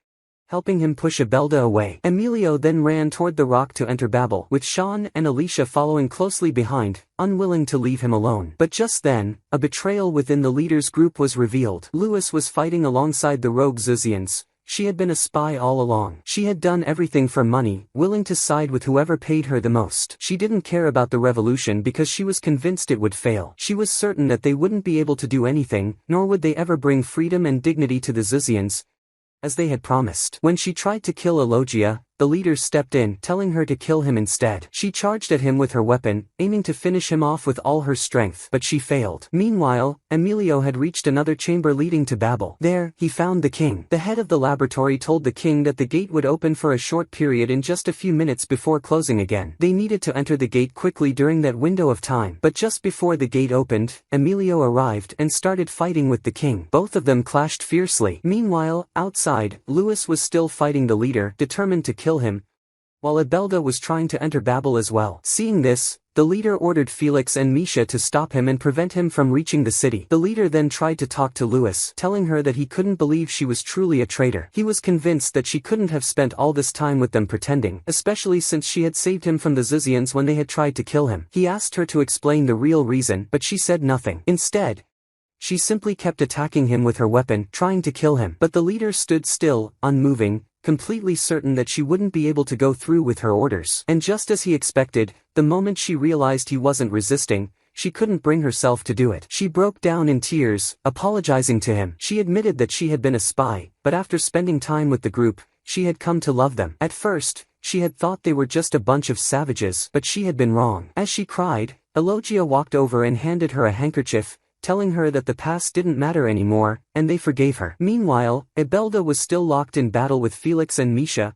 helping him push Ibelda away. Emilio then ran toward the rock to enter Babel, with Shawn and Alicia following closely behind, unwilling to leave him alone. But just then, a betrayal within the leader's group was revealed. Louis was fighting alongside the rogue Zuzians. She had been a spy all along. She had done everything for money, willing to side with whoever paid her the most. She didn't care about the revolution because she was convinced it would fail. She was certain that they wouldn't be able to do anything, nor would they ever bring freedom and dignity to the Zuzians, as they had promised. When she tried to kill Elogia, the leader stepped in, telling her to kill him instead. She charged at him with her weapon, aiming to finish him off with all her strength, but she failed. Meanwhile, Emilio had reached another chamber leading to Babel. There, he found the king. The head of the laboratory told the king that the gate would open for a short period in just a few minutes before closing again. They needed to enter the gate quickly during that window of time. But just before the gate opened, Emilio arrived and started fighting with the king. Both of them clashed fiercely. Meanwhile, outside, Louis was still fighting the leader, determined to kill him, while Ibelda was trying to enter Babel as well. Seeing this, the leader ordered Felix and Misha to stop him and prevent him from reaching the city. The leader then tried to talk to Louis, telling her that he couldn't believe she was truly a traitor. He was convinced that she couldn't have spent all this time with them pretending, especially since she had saved him from the Zuzians when they had tried to kill him. He asked her to explain the real reason, but she said nothing. Instead, she simply kept attacking him with her weapon, trying to kill him. But the leader stood still, unmoving, completely certain that she wouldn't be able to go through with her orders. And just as he expected, the moment she realized he wasn't resisting, she couldn't bring herself to do it. She broke down in tears, apologizing to him. She admitted that she had been a spy, but after spending time with the group, she had come to love them. At first, she had thought they were just a bunch of savages, but she had been wrong. As she cried, Elogia walked over and handed her a handkerchief, telling her that the past didn't matter anymore, and they forgave her. Meanwhile, Ibelda was still locked in battle with Felix and Misha,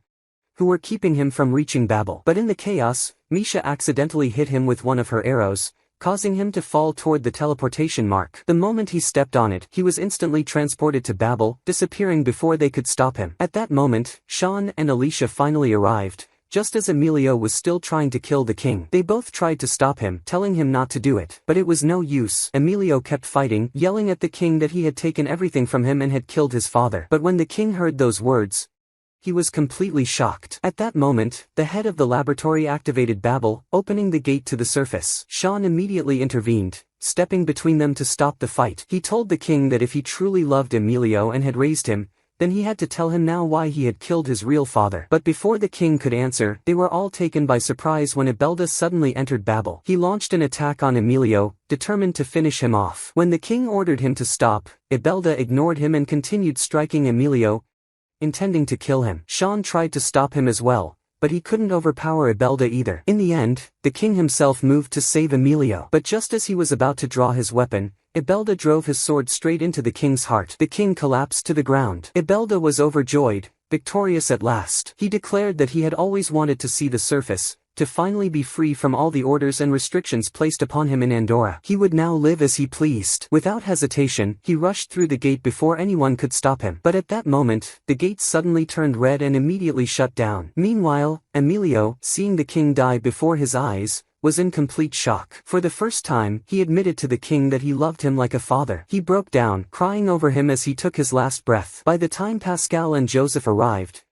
who were keeping him from reaching Babel. But in the chaos, Misha accidentally hit him with one of her arrows, causing him to fall toward the teleportation mark. The moment he stepped on it, he was instantly transported to Babel, disappearing before they could stop him. At that moment, Shawn and Alicia finally arrived, just as Emilio was still trying to kill the king. They both tried to stop him, telling him not to do it. But it was no use. Emilio kept fighting, yelling at the king that he had taken everything from him and had killed his father. But when the king heard those words, he was completely shocked. At that moment, the head of the laboratory activated Babel, opening the gate to the surface. Shawn immediately intervened, stepping between them to stop the fight. He told the king that if he truly loved Emilio and had raised him, then he had to tell him now why he had killed his real father. But before the king could answer, they were all taken by surprise when Ibelda suddenly entered Babel. He launched an attack on Emilio, determined to finish him off. When the king ordered him to stop, Ibelda ignored him and continued striking Emilio, intending to kill him. Shawn tried to stop him as well, but he couldn't overpower Ibelda either. In the end, the king himself moved to save Emilio. But just as he was about to draw his weapon, Ibelda drove his sword straight into the king's heart. The king collapsed to the ground. Ibelda was overjoyed, victorious at last. He declared that he had always wanted to see the surface, to finally be free from all the orders and restrictions placed upon him in Andorra. He would now live as he pleased. Without hesitation, he rushed through the gate before anyone could stop him. But at that moment, the gate suddenly turned red and immediately shut down. Meanwhile, Emilio, seeing the king die before his eyes, was in complete shock. For the first time, he admitted to the king that he loved him like a father. He broke down, crying over him as he took his last breath. By the time Pascal and Joseph arrived,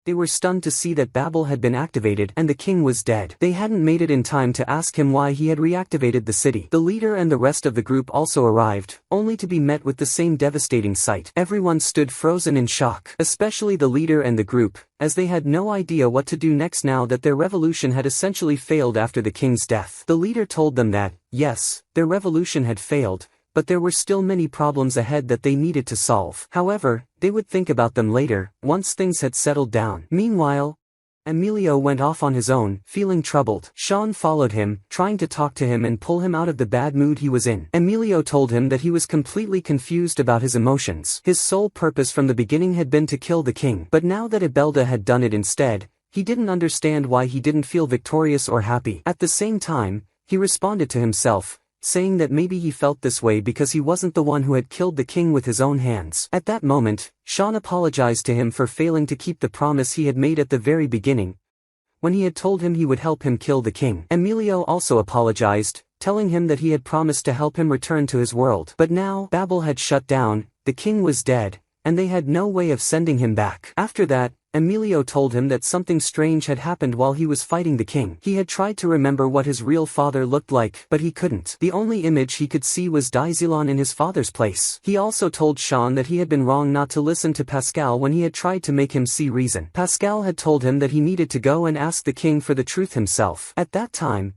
they were stunned to see that Babel had been activated and the king was dead. They hadn't made it in time to ask him why he had reactivated the city. The leader and the rest of the group also arrived, only to be met with the same devastating sight. Everyone stood frozen in shock, especially the leader and the group, as they had no idea what to do next now that their revolution had essentially failed after the king's death. The leader told them that, yes, their revolution had failed, but there were still many problems ahead that they needed to solve. However, they would think about them later, once things had settled down. Meanwhile, Emilio went off on his own, feeling troubled. Shawn followed him, trying to talk to him and pull him out of the bad mood he was in. Emilio told him that he was completely confused about his emotions. His sole purpose from the beginning had been to kill the king, but now that Ibelda had done it instead, he didn't understand why he didn't feel victorious or happy. At the same time, he responded to himself, saying that maybe he felt this way because he wasn't the one who had killed the king with his own hands. At that moment, Shawn apologized to him for failing to keep the promise he had made at the very beginning, when he had told him he would help him kill the king. Emilio also apologized, telling him that he had promised to help him return to his world. But now, Babel had shut down, the king was dead, and they had no way of sending him back. After that, Emilio told him that something strange had happened while he was fighting the king. He had tried to remember what his real father looked like, but he couldn't. The only image he could see was Daizilon in his father's place. He also told Shawn that he had been wrong not to listen to Pascal when he had tried to make him see reason. Pascal had told him that he needed to go and ask the king for the truth himself. At that time,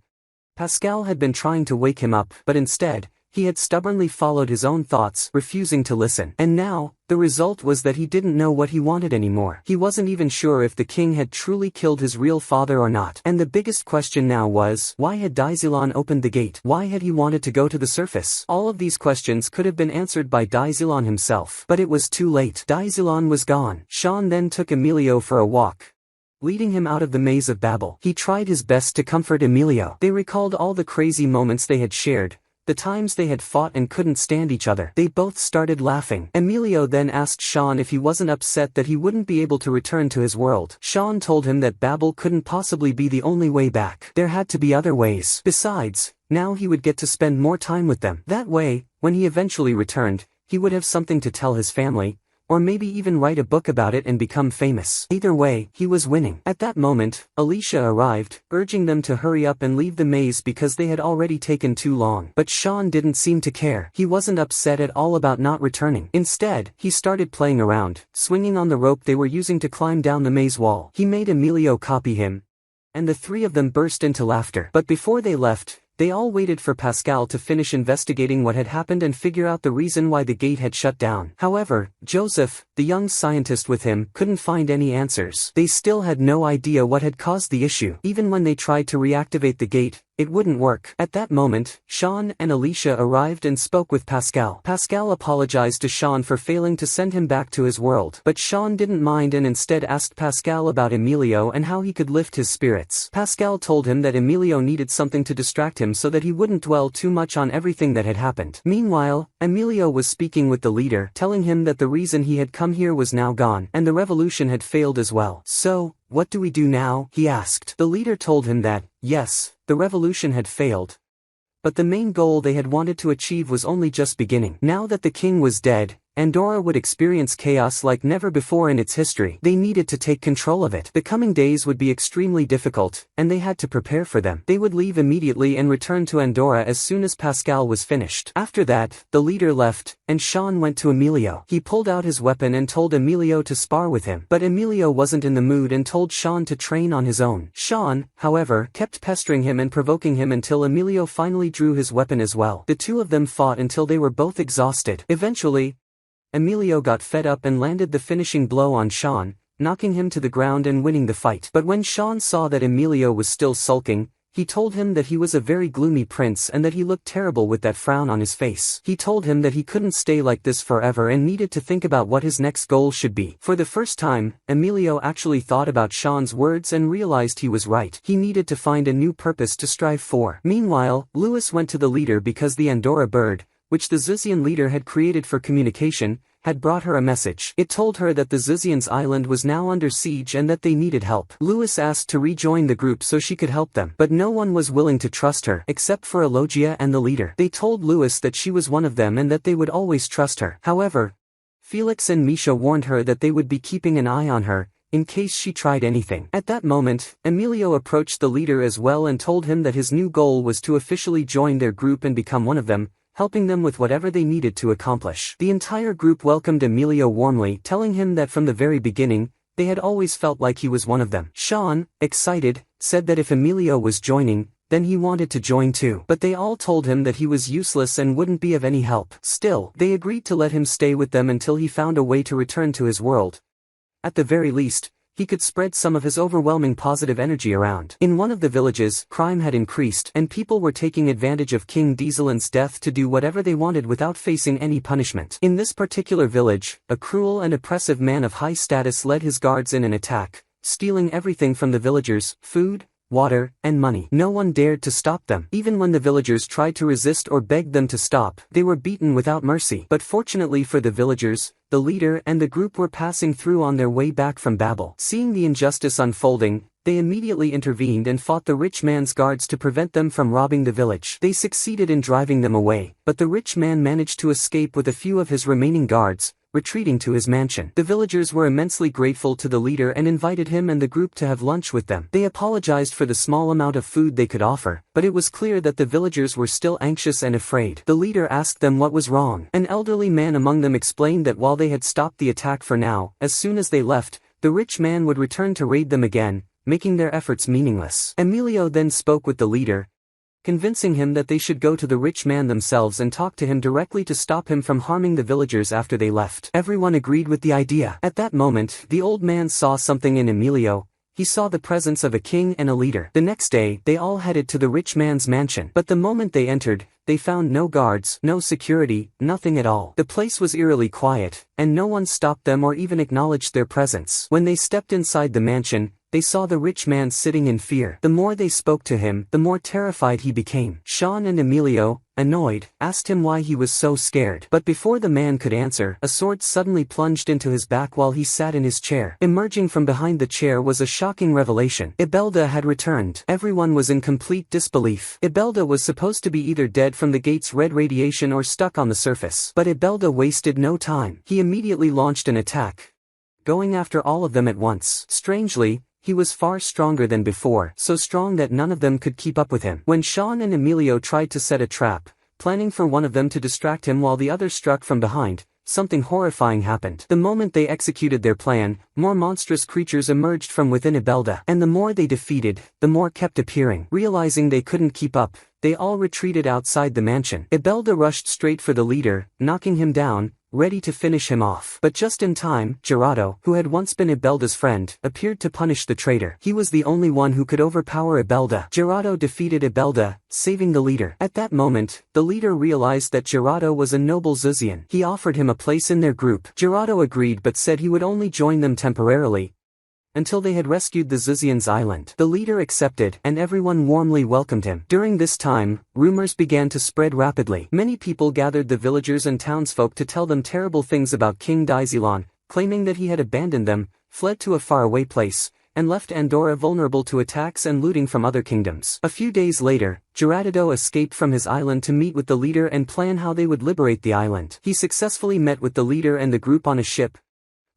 Pascal had been trying to wake him up, but instead, he had stubbornly followed his own thoughts, refusing to listen. And now, the result was that he didn't know what he wanted anymore. He wasn't even sure if the king had truly killed his real father or not. And the biggest question now was, why had Daizilon opened the gate? Why had he wanted to go to the surface? All of these questions could have been answered by Daizilon himself. But it was too late. Daizilon was gone. Shawn then took Emilio for a walk, leading him out of the maze of Babel. He tried his best to comfort Emilio. They recalled all the crazy moments they had shared, the times they had fought and couldn't stand each other. They both started laughing. Emilio then asked Shawn if he wasn't upset that he wouldn't be able to return to his world. Shawn told him that Babel couldn't possibly be the only way back. There had to be other ways. Besides, now he would get to spend more time with them. That way, when he eventually returned, he would have something to tell his family, or maybe even write a book about it and become famous. Either way, he was winning. At that moment, Alicia arrived, urging them to hurry up and leave the maze because they had already taken too long. But Shawn didn't seem to care. He wasn't upset at all about not returning. Instead, he started playing around, swinging on the rope they were using to climb down the maze wall. He made Emilio copy him, and the three of them burst into laughter. But before they left, they all waited for Pascal to finish investigating what had happened and figure out the reason why the gate had shut down. However, Joseph, the young scientist with him, couldn't find any answers. They still had no idea what had caused the issue. Even when they tried to reactivate the gate, it wouldn't work. At that moment, Shawn and Alicia arrived and spoke with Pascal. Pascal apologized to Shawn for failing to send him back to his world. But Shawn didn't mind and instead asked Pascal about Emilio and how he could lift his spirits. Pascal told him that Emilio needed something to distract him so that he wouldn't dwell too much on everything that had happened. Meanwhile, Emilio was speaking with the leader, telling him that the reason he had come here was now gone, and the revolution had failed as well. So, what do we do now? He asked. The leader told him that, yes, the revolution had failed, but the main goal they had wanted to achieve was only just beginning. Now that the king was dead, Andorra would experience chaos like never before in its history. They needed to take control of it. The coming days would be extremely difficult, and they had to prepare for them. They would leave immediately and return to Andorra as soon as Pascal was finished. After that, the leader left, and Shawn went to Emilio. He pulled out his weapon and told Emilio to spar with him. But Emilio wasn't in the mood and told Shawn to train on his own. Shawn, however, kept pestering him and provoking him until Emilio finally drew his weapon as well. The two of them fought until they were both exhausted. Eventually, Emilio got fed up and landed the finishing blow on Shawn, knocking him to the ground and winning the fight. But when Shawn saw that Emilio was still sulking, he told him that he was a very gloomy prince and that he looked terrible with that frown on his face. He told him that he couldn't stay like this forever and needed to think about what his next goal should be. For the first time, Emilio actually thought about Shawn's words and realized he was right. He needed to find a new purpose to strive for. Meanwhile, Louis went to the leader because the Andorra bird, which the Zuzian leader had created for communication, had brought her a message. It told her that the Xizian's island was now under siege and that they needed help. Louis asked to rejoin the group so she could help them, but no one was willing to trust her, except for Elogia and the leader. They told Louis that she was one of them and that they would always trust her. However, Felix and Misha warned her that they would be keeping an eye on her, in case she tried anything. At that moment, Emilio approached the leader as well and told him that his new goal was to officially join their group and become one of them, helping them with whatever they needed to accomplish. The entire group welcomed Emilio warmly, telling him that from the very beginning, they had always felt like he was one of them. Shawn, excited, said that if Emilio was joining, then he wanted to join too. But they all told him that he was useless and wouldn't be of any help. Still, they agreed to let him stay with them until he found a way to return to his world. At the very least, he could spread some of his overwhelming positive energy around. In one of the villages, crime had increased and people were taking advantage of King Dieselin's death to do whatever they wanted without facing any punishment. In this particular village, a cruel and oppressive man of high status led his guards in an attack, stealing everything from the villagers: food, water, and money. No one dared to stop them. Even when the villagers tried to resist or begged them to stop, they were beaten without mercy. But fortunately for the villagers, the leader and the group were passing through on their way back from Babel. Seeing the injustice unfolding, they immediately intervened and fought the rich man's guards to prevent them from robbing the village. They succeeded in driving them away, but the rich man managed to escape with a few of his remaining guards, retreating to his mansion. The villagers were immensely grateful to the leader and invited him and the group to have lunch with them. They apologized for the small amount of food they could offer, but it was clear that the villagers were still anxious and afraid. The leader asked them what was wrong. An elderly man among them explained that while they had stopped the attack for now, as soon as they left, the rich man would return to raid them again, making their efforts meaningless. Emilio then spoke with the leader, convincing him that they should go to the rich man themselves and talk to him directly to stop him from harming the villagers after they left. Everyone agreed with the idea. At that moment, the old man saw something in Emilio. He saw the presence of a king and a leader. The next day, they all headed to the rich man's mansion. But the moment they entered, they found no guards, no security, nothing at all. The place was eerily quiet, and no one stopped them or even acknowledged their presence. When they stepped inside the mansion, they saw the rich man sitting in fear. The more they spoke to him, the more terrified he became. Shawn and Emilio, annoyed, asked him why he was so scared. But before the man could answer, a sword suddenly plunged into his back while he sat in his chair. Emerging from behind the chair was a shocking revelation. Ibelda had returned. Everyone was in complete disbelief. Ibelda was supposed to be either dead from the gate's red radiation or stuck on the surface. But Ibelda wasted no time. He immediately launched an attack, going after all of them at once. Strangely, he was far stronger than before, so strong that none of them could keep up with him. When Shawn and Emilio tried to set a trap, planning for one of them to distract him while the other struck from behind, something horrifying happened. The moment they executed their plan, more monstrous creatures emerged from within Ibelda, and the more they defeated, the more kept appearing. Realizing they couldn't keep up, they all retreated outside the mansion. Ibelda rushed straight for the leader, knocking him down, ready to finish him off. But just in time, Gerardo, who had once been Ibelda's friend, appeared to punish the traitor. He was the only one who could overpower Ibelda. Gerardo defeated Ibelda, saving the leader. At that moment, the leader realized that Gerardo was a noble Xizian. He offered him a place in their group. Gerardo agreed but said he would only join them temporarily, until they had rescued the Xizian's island. The leader accepted, and everyone warmly welcomed him. During this time, rumors began to spread rapidly. Many people gathered the villagers and townsfolk to tell them terrible things about King Dieselon, claiming that he had abandoned them, fled to a faraway place, and left Andorra vulnerable to attacks and looting from other kingdoms. A few days later, Gerardo escaped from his island to meet with the leader and plan how they would liberate the island. He successfully met with the leader and the group on a ship,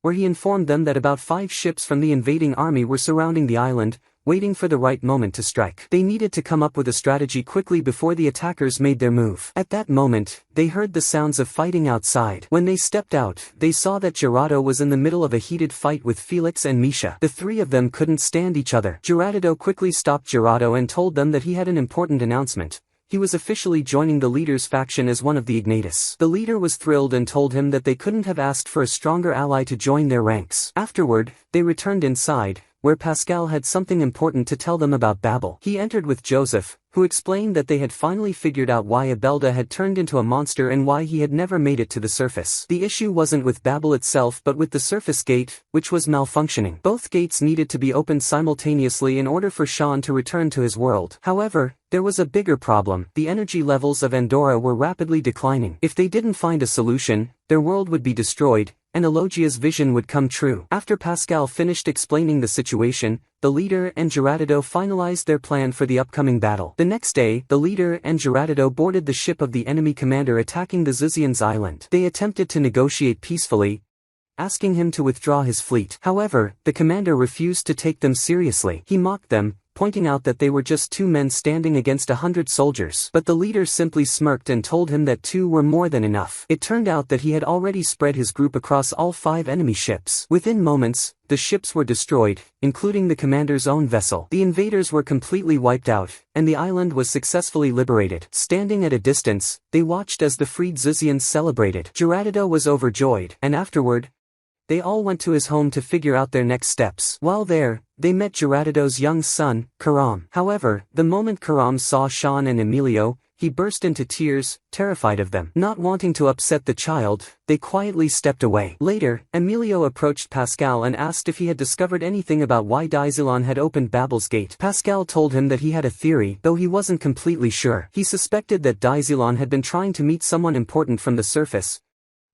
where he informed them that about 5 ships from the invading army were surrounding the island, waiting for the right moment to strike. They needed to come up with a strategy quickly before the attackers made their move. At that moment, they heard the sounds of fighting outside. When they stepped out, they saw that Gerardo was in the middle of a heated fight with Felix and Misha. The three of them couldn't stand each other. Gerardo quickly stopped Gerardo and told them that he had an important announcement. He was officially joining the leader's faction as one of the Ignatus. The leader was thrilled and told him that they couldn't have asked for a stronger ally to join their ranks. Afterward, they returned inside, where Pascal had something important to tell them about Babel. He entered with Joseph, who explained that they had finally figured out why Abelda had turned into a monster and why he had never made it to the surface. The issue wasn't with Babel itself but with the surface gate, which was malfunctioning. Both gates needed to be opened simultaneously in order for Shawn to return to his world. However, there was a bigger problem. The energy levels of Andorra were rapidly declining. If they didn't find a solution, their world would be destroyed, and Elogia's vision would come true. After Pascal finished explaining the situation, the leader and Gerardo finalized their plan for the upcoming battle. The next day, the leader and Gerardo boarded the ship of the enemy commander attacking the Xizian's island. They attempted to negotiate peacefully, asking him to withdraw his fleet. However, the commander refused to take them seriously. He mocked them, pointing out that they were just 2 men standing against 100 soldiers. But the leader simply smirked and told him that 2 were more than enough. It turned out that he had already spread his group across all 5 enemy ships. Within moments, the ships were destroyed, including the commander's own vessel. The invaders were completely wiped out, and the island was successfully liberated. Standing at a distance, they watched as the freed Xizians celebrated. Gerardo was overjoyed, and afterward, they all went to his home to figure out their next steps. While there, they met Gerardo's young son, Karam. However, the moment Karam saw Shawn and Emilio, he burst into tears, terrified of them. Not wanting to upset the child, they quietly stepped away. Later, Emilio approached Pascal and asked if he had discovered anything about why Dizilon had opened Babel's gate. Pascal told him that he had a theory, though he wasn't completely sure. He suspected that Dizilon had been trying to meet someone important from the surface,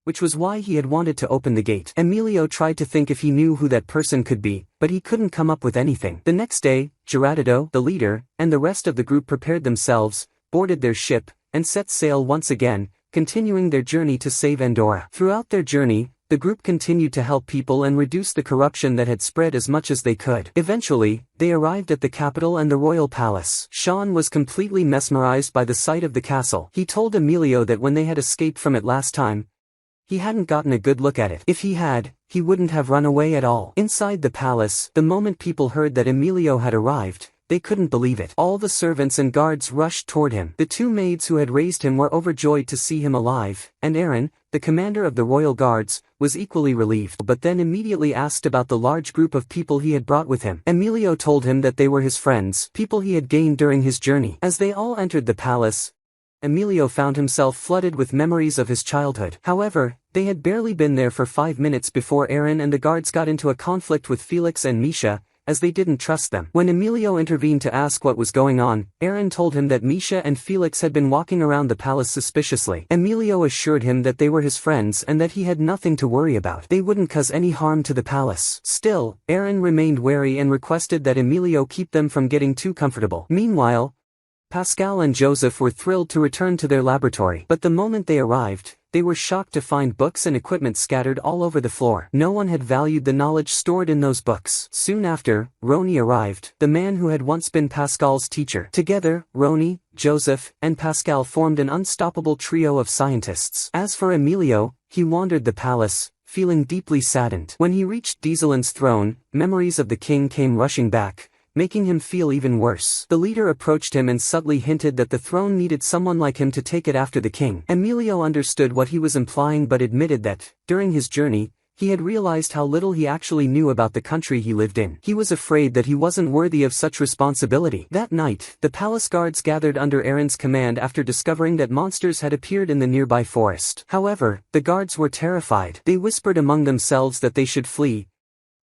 which was why he had wanted to open the gate. Emilio tried to think if he knew who that person could be, but he couldn't come up with anything. The next day, Gerardo, the leader, and the rest of the group prepared themselves, boarded their ship, and set sail once again, continuing their journey to save Andorra. Throughout their journey, the group continued to help people and reduce the corruption that had spread as much as they could. Eventually, they arrived at the capital and the royal palace. Shawn was completely mesmerized by the sight of the castle. He told Emilio that when they had escaped from it last time, he hadn't gotten a good look at it. If he had, he wouldn't have run away at all. Inside the palace, the moment people heard that Emilio had arrived, they couldn't believe it. All the servants and guards rushed toward him. The 2 maids who had raised him were overjoyed to see him alive, and Aaron, the commander of the royal guards, was equally relieved, but then immediately asked about the large group of people he had brought with him. Emilio told him that they were his friends, people he had gained during his journey. As they all entered the palace, Emilio found himself flooded with memories of his childhood. However, they had barely been there for 5 minutes before Aaron and the guards got into a conflict with Felix and Misha, as they didn't trust them. When Emilio intervened to ask what was going on, Aaron told him that Misha and Felix had been walking around the palace suspiciously. Emilio assured him that they were his friends and that he had nothing to worry about. They wouldn't cause any harm to the palace. Still, Aaron remained wary and requested that Emilio keep them from getting too comfortable. Meanwhile, Pascal and Joseph were thrilled to return to their laboratory. But the moment they arrived, they were shocked to find books and equipment scattered all over the floor. No one had valued the knowledge stored in those books. Soon after, Roni arrived, the man who had once been Pascal's teacher. Together, Roni, Joseph, and Pascal formed an unstoppable trio of scientists. As for Emilio, he wandered the palace, feeling deeply saddened. When he reached Dizilon's throne, memories of the king came rushing back, making him feel even worse. The leader approached him and subtly hinted that the throne needed someone like him to take it after the king. Emilio understood what he was implying but admitted that, during his journey, he had realized how little he actually knew about the country he lived in. He was afraid that he wasn't worthy of such responsibility. That night, the palace guards gathered under Aaron's command after discovering that monsters had appeared in the nearby forest. However, the guards were terrified. They whispered among themselves that they should flee,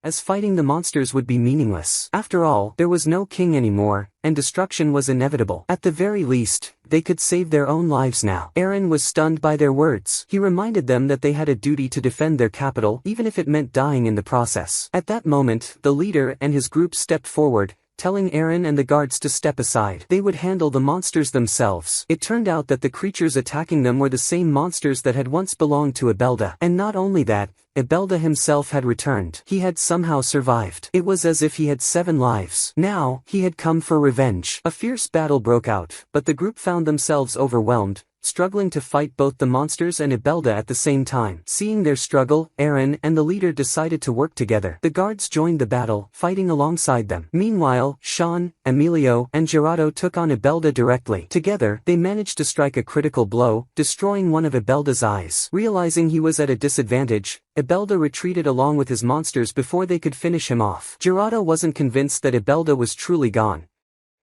as fighting the monsters would be meaningless. After all, there was no king anymore, and destruction was inevitable. At the very least, they could save their own lives now. Aaron was stunned by their words. He reminded them that they had a duty to defend their capital, even if it meant dying in the process. At that moment, the leader and his group stepped forward, telling Aaron and the guards to step aside. They would handle the monsters themselves. It turned out that the creatures attacking them were the same monsters that had once belonged to Abelda. And not only that, Abelda himself had returned. He had somehow survived. It was as if he had 7 lives. Now, he had come for revenge. A fierce battle broke out, but the group found themselves overwhelmed, struggling to fight both the monsters and Ibelda at the same time. Seeing their struggle, Eren and the leader decided to work together. The guards joined the battle, fighting alongside them. Meanwhile, Shawn, Emilio, and Gerardo took on Ibelda directly. Together, they managed to strike a critical blow, destroying one of Ibelda's eyes. Realizing he was at a disadvantage, Ibelda retreated along with his monsters before they could finish him off. Gerardo wasn't convinced that Ibelda was truly gone,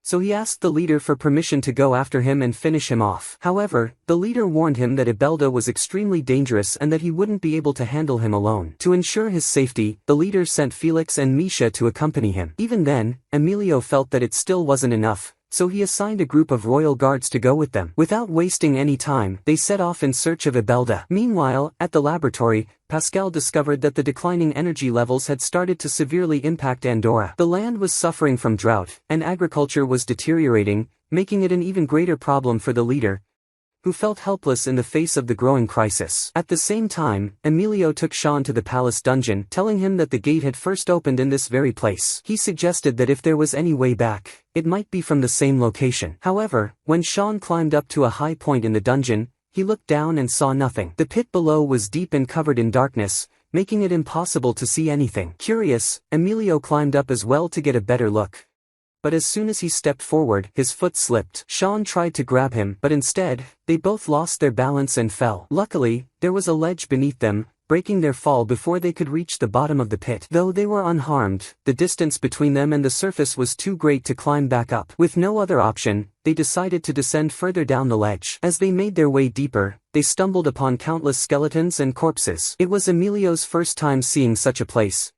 so he asked the leader for permission to go after him and finish him off. However, the leader warned him that Ibelda was extremely dangerous and that he wouldn't be able to handle him alone. To ensure his safety, the leader sent Felix and Misha to accompany him. Even then, Emilio felt that it still wasn't enough, so he assigned a group of royal guards to go with them. Without wasting any time, they set off in search of Ibelda. Meanwhile, at the laboratory, Pascal discovered that the declining energy levels had started to severely impact Andorra. The land was suffering from drought, and agriculture was deteriorating, making it an even greater problem for the leader, who felt helpless in the face of the growing crisis. At the same time, Emilio took Shawn to the palace dungeon, telling him that the gate had first opened in this very place. He suggested that if there was any way back, it might be from the same location. However, when Shawn climbed up to a high point in the dungeon, he looked down and saw nothing. The pit below was deep and covered in darkness, making it impossible to see anything. Curious, Emilio climbed up as well to get a better look. But as soon as he stepped forward, his foot slipped. Shawn tried to grab him, but instead, they both lost their balance and fell. Luckily, there was a ledge beneath them, breaking their fall before they could reach the bottom of the pit. Though they were unharmed, the distance between them and the surface was too great to climb back up. With no other option, they decided to descend further down the ledge. As they made their way deeper, they stumbled upon countless skeletons and corpses. It was Emilio's first time seeing such a place,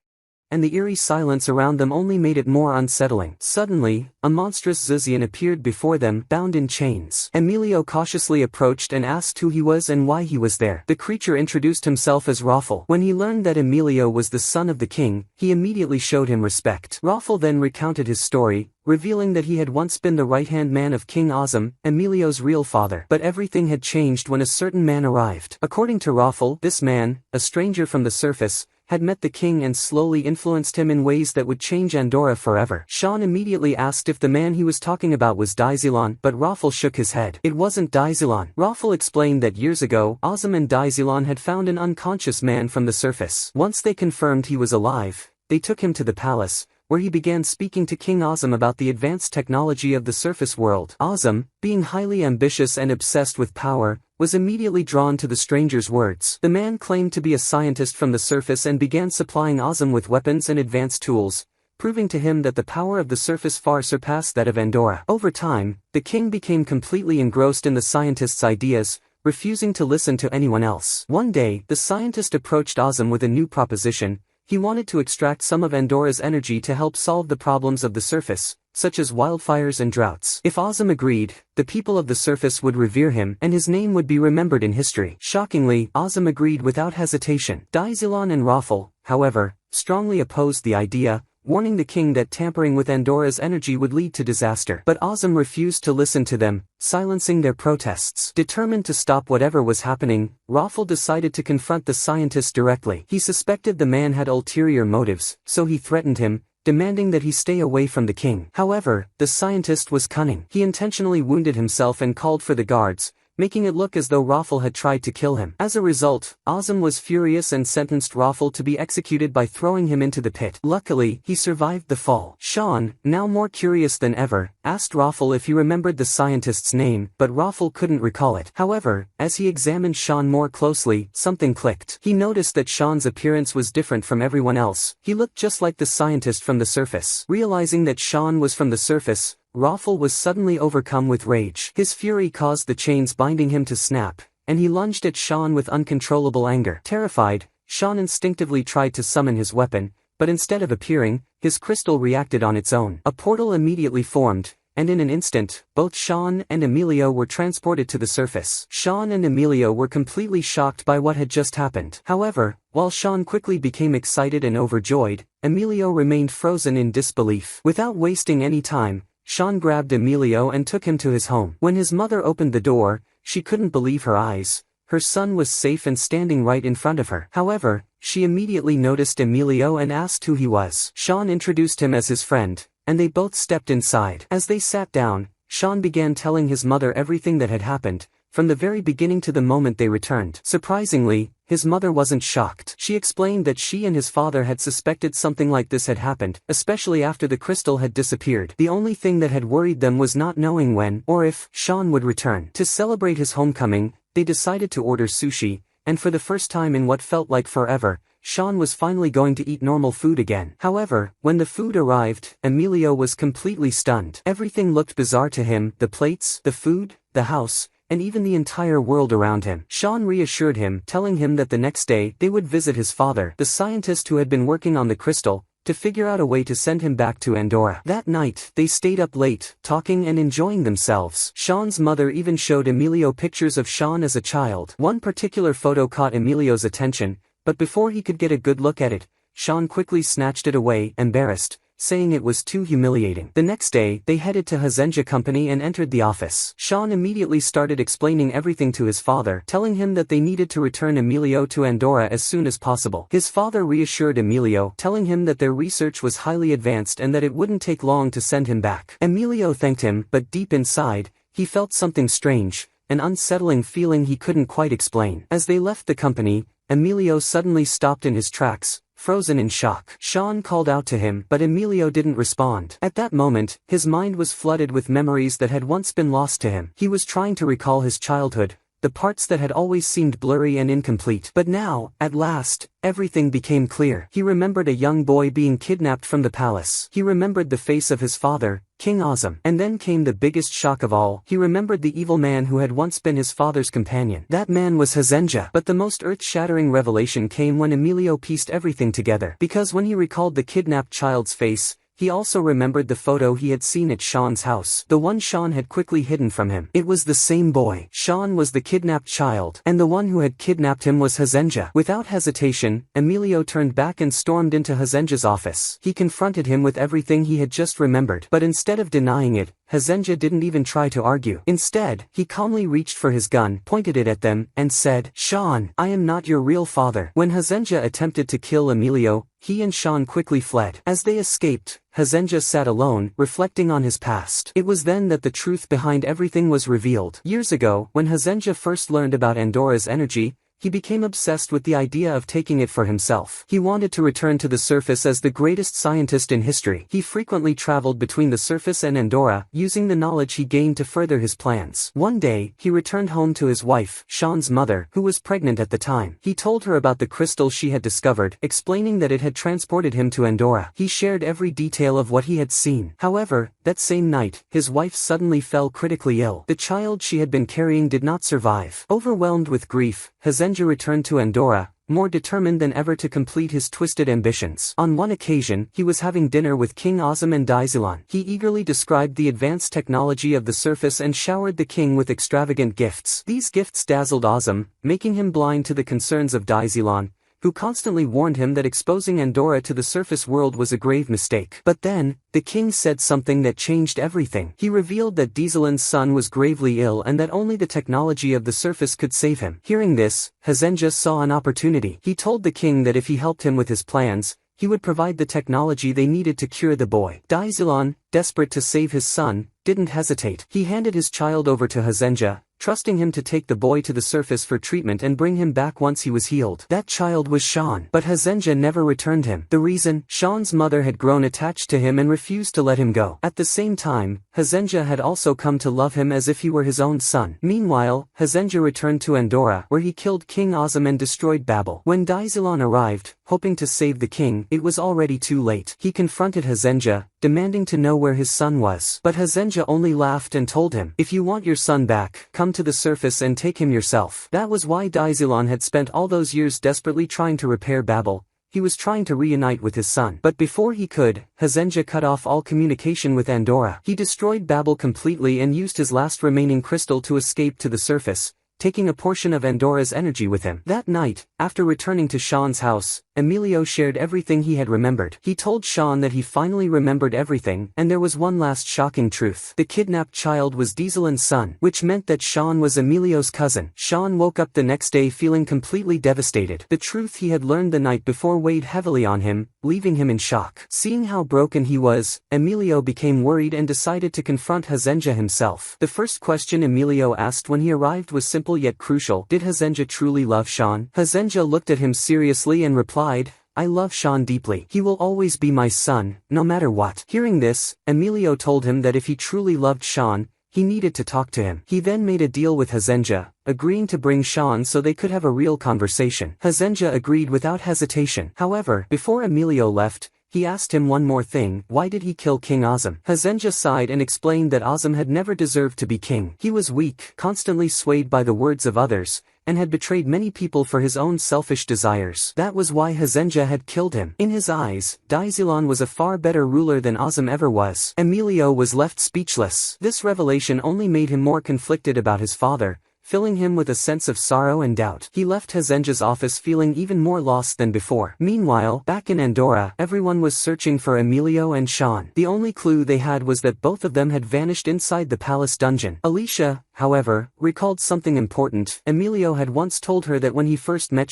and the eerie silence around them only made it more unsettling. Suddenly, a monstrous Zuzian appeared before them, bound in chains. Emilio cautiously approached and asked who he was and why he was there. The creature introduced himself as Raffle. When he learned that Emilio was the son of the king, he immediately showed him respect. Raffle then recounted his story, revealing that he had once been the right-hand man of King Azam, Emilio's real father. But everything had changed when a certain man arrived. According to Raffle, this man, a stranger from the surface, had met the king and slowly influenced him in ways that would change Andorra forever. Shawn immediately asked if the man he was talking about was Daizilan, but Raffle shook his head. It wasn't Daizilan. Raffle explained that years ago, Azam and Daizilan had found an unconscious man from the surface. Once they confirmed he was alive, they took him to the palace, where he began speaking to King Azam about the advanced technology of the surface world. Azam, being highly ambitious and obsessed with power, was immediately drawn to the stranger's words. The man claimed to be a scientist from the surface and began supplying Azam with weapons and advanced tools, proving to him that the power of the surface far surpassed that of Andorra. Over time, the king became completely engrossed in the scientist's ideas, refusing to listen to anyone else. One day, the scientist approached Azam with a new proposition. He wanted to extract some of Andorra's energy to help solve the problems of the surface, such as wildfires and droughts. If Azam agreed, the people of the surface would revere him and his name would be remembered in history. Shockingly, Azam agreed without hesitation. Daizilan and Raffle, however, strongly opposed the idea, warning the king that tampering with Andorra's energy would lead to disaster. But Azam refused to listen to them, silencing their protests. Determined to stop whatever was happening, Raffle decided to confront the scientist directly. He suspected the man had ulterior motives, so he threatened him, demanding that he stay away from the king. However, the scientist was cunning. He intentionally wounded himself and called for the guards, making it look as though Raffle had tried to kill him. As a result, Azam was furious and sentenced Raffle to be executed by throwing him into the pit. Luckily, he survived the fall. Shawn, now more curious than ever, asked Raffle if he remembered the scientist's name, but Raffle couldn't recall it. However, as he examined Shawn more closely, something clicked. He noticed that Shawn's appearance was different from everyone else. He looked just like the scientist from the surface. Realizing that Shawn was from the surface, Raffle was suddenly overcome with rage. His fury caused the chains binding him to snap, and he lunged at Shawn with uncontrollable anger. Terrified, Shawn instinctively tried to summon his weapon, but instead of appearing, his crystal reacted on its own. A portal immediately formed, and in an instant, both Shawn and Emilio were transported to the surface. Shawn and Emilio were completely shocked by what had just happened. However, while Shawn quickly became excited and overjoyed, Emilio remained frozen in disbelief. Without wasting any time, Shawn grabbed Emilio and took him to his home. When his mother opened the door, she couldn't believe her eyes. Her son was safe and standing right in front of her. However, she immediately noticed Emilio and asked who he was. Shawn introduced him as his friend, and they both stepped inside. As they sat down, Shawn began telling his mother everything that had happened, from the very beginning to the moment they returned. Surprisingly, his mother wasn't shocked. She explained that she and his father had suspected something like this had happened, especially after the crystal had disappeared. The only thing that had worried them was not knowing when or if Shawn would return. To celebrate his homecoming, they decided to order sushi, and for the first time in what felt like forever, Shawn was finally going to eat normal food again. However, when the food arrived, Emilio was completely stunned. Everything looked bizarre to him: the plates, the food, the house, and even the entire world around him. Shawn reassured him, telling him that the next day they would visit his father, the scientist who had been working on the crystal, to figure out a way to send him back to Andorra. That night, they stayed up late, talking and enjoying themselves. Shawn's mother even showed Emilio pictures of Shawn as a child. One particular photo caught Emilio's attention, but before he could get a good look at it, Shawn quickly snatched it away, embarrassed, saying it was too humiliating. The next day, they headed to Hzenja company and entered the office. Shawn immediately started explaining everything to his father, telling him that they needed to return Emilio to Andorra as soon as possible. His father reassured Emilio, telling him that their research was highly advanced and that it wouldn't take long to send him back. Emilio thanked him, but deep inside, he felt something strange, an unsettling feeling he couldn't quite explain. As they left the company, Emilio suddenly stopped in his tracks, frozen in shock. Shawn called out to him, but Emilio didn't respond. At that moment, his mind was flooded with memories that had once been lost to him. He was trying to recall his childhood, the parts that had always seemed blurry and incomplete. But now, at last, everything became clear. He remembered a young boy being kidnapped from the palace. He remembered the face of his father, King Azam. And then came the biggest shock of all. He remembered the evil man who had once been his father's companion. That man was Hzenja. But the most earth-shattering revelation came when Emilio pieced everything together. Because when he recalled the kidnapped child's face, he also remembered the photo he had seen at Shawn's house, the one Shawn had quickly hidden from him. It was the same boy. Shawn was the kidnapped child, and the one who had kidnapped him was Hzenja. Without hesitation, Emilio turned back and stormed into Hzenja's office. He confronted him with everything he had just remembered, but instead of denying it, Hzenja didn't even try to argue. Instead, he calmly reached for his gun, pointed it at them, and said, "Shawn, I am not your real father." When Hzenja attempted to kill Emilio, he and Shawn quickly fled. As they escaped, Hzenja sat alone, reflecting on his past. It was then that the truth behind everything was revealed. Years ago, when Hzenja first learned about Andorra's energy, he became obsessed with the idea of taking it for himself. He wanted to return to the surface as the greatest scientist in history. He frequently traveled between the surface and Andorra, using the knowledge he gained to further his plans. One day, he returned home to his wife, Shawn's mother, who was pregnant at the time. He told her about the crystal she had discovered, explaining that it had transported him to Andorra. He shared every detail of what he had seen. However, that same night, his wife suddenly fell critically ill. The child she had been carrying did not survive. Overwhelmed with grief, Hzenja returned to Andorra, more determined than ever to complete his twisted ambitions. On one occasion, he was having dinner with King Azam and Daizilan. He eagerly described the advanced technology of the surface and showered the king with extravagant gifts. These gifts dazzled Azam, making him blind to the concerns of Daizilan, who constantly warned him that exposing Andorra to the surface world was a grave mistake. But then, the king said something that changed everything. He revealed that Daizilan's son was gravely ill and that only the technology of the surface could save him. Hearing this, Hzenja saw an opportunity. He told the king that if he helped him with his plans, he would provide the technology they needed to cure the boy. Daizilan, desperate to save his son, didn't hesitate. He handed his child over to Hzenja, trusting him to take the boy to the surface for treatment and bring him back once he was healed. That child was Shawn. But Hzenja never returned him. The reason? Shawn's mother had grown attached to him and refused to let him go. At the same time, Hzenja had also come to love him as if he were his own son. Meanwhile, Hzenja returned to Andorra, where he killed King Azam and destroyed Babel. When Daizilan arrived, hoping to save the king, it was already too late. He confronted Hzenja, demanding to know where his son was. But Hzenja only laughed and told him, "If you want your son back, come to the surface and take him yourself." That was why Daizilan had spent all those years desperately trying to repair Babel. He was trying to reunite with his son. But before he could, Hzenja cut off all communication with Andorra. He destroyed Babel completely and used his last remaining crystal to escape to the surface, taking a portion of Andora's energy with him. That night, after returning to Shawn's house, Emilio shared everything he had remembered. He told Shawn that he finally remembered everything, and there was one last shocking truth. The kidnapped child was Dieselin's son, which meant that Shawn was Emilio's cousin. Shawn woke up the next day feeling completely devastated. The truth he had learned the night before weighed heavily on him, leaving him in shock. Seeing how broken he was, Emilio became worried and decided to confront Hzenja himself. The first question Emilio asked when he arrived was simple yet crucial. Did Hzenja truly love Shawn? Hzenja looked at him seriously and replied, I love Shawn deeply. He will always be my son, no matter what. Hearing this, Emilio told him that if he truly loved Shawn, he needed to talk to him. He then made a deal with Hzenja, agreeing to bring Shawn so they could have a real conversation. Hzenja agreed without hesitation. However, before Emilio left, he asked him one more thing. Why did he kill King Azam? Hzenja sighed and explained that Azam had never deserved to be king. He was weak, constantly swayed by the words of others, and had betrayed many people for his own selfish desires. That was why Hzenja had killed him. In his eyes, Dieselon was a far better ruler than Azam ever was. Emilio was left speechless. This revelation only made him more conflicted about his father, filling him with a sense of sorrow and doubt. He left Hzenja's office feeling even more lost than before. Meanwhile, back in Andorra, everyone was searching for Emilio and Shawn. The only clue they had was that both of them had vanished inside the palace dungeon. Alicia, however, recalled something important. Emilio had once told her that when he first met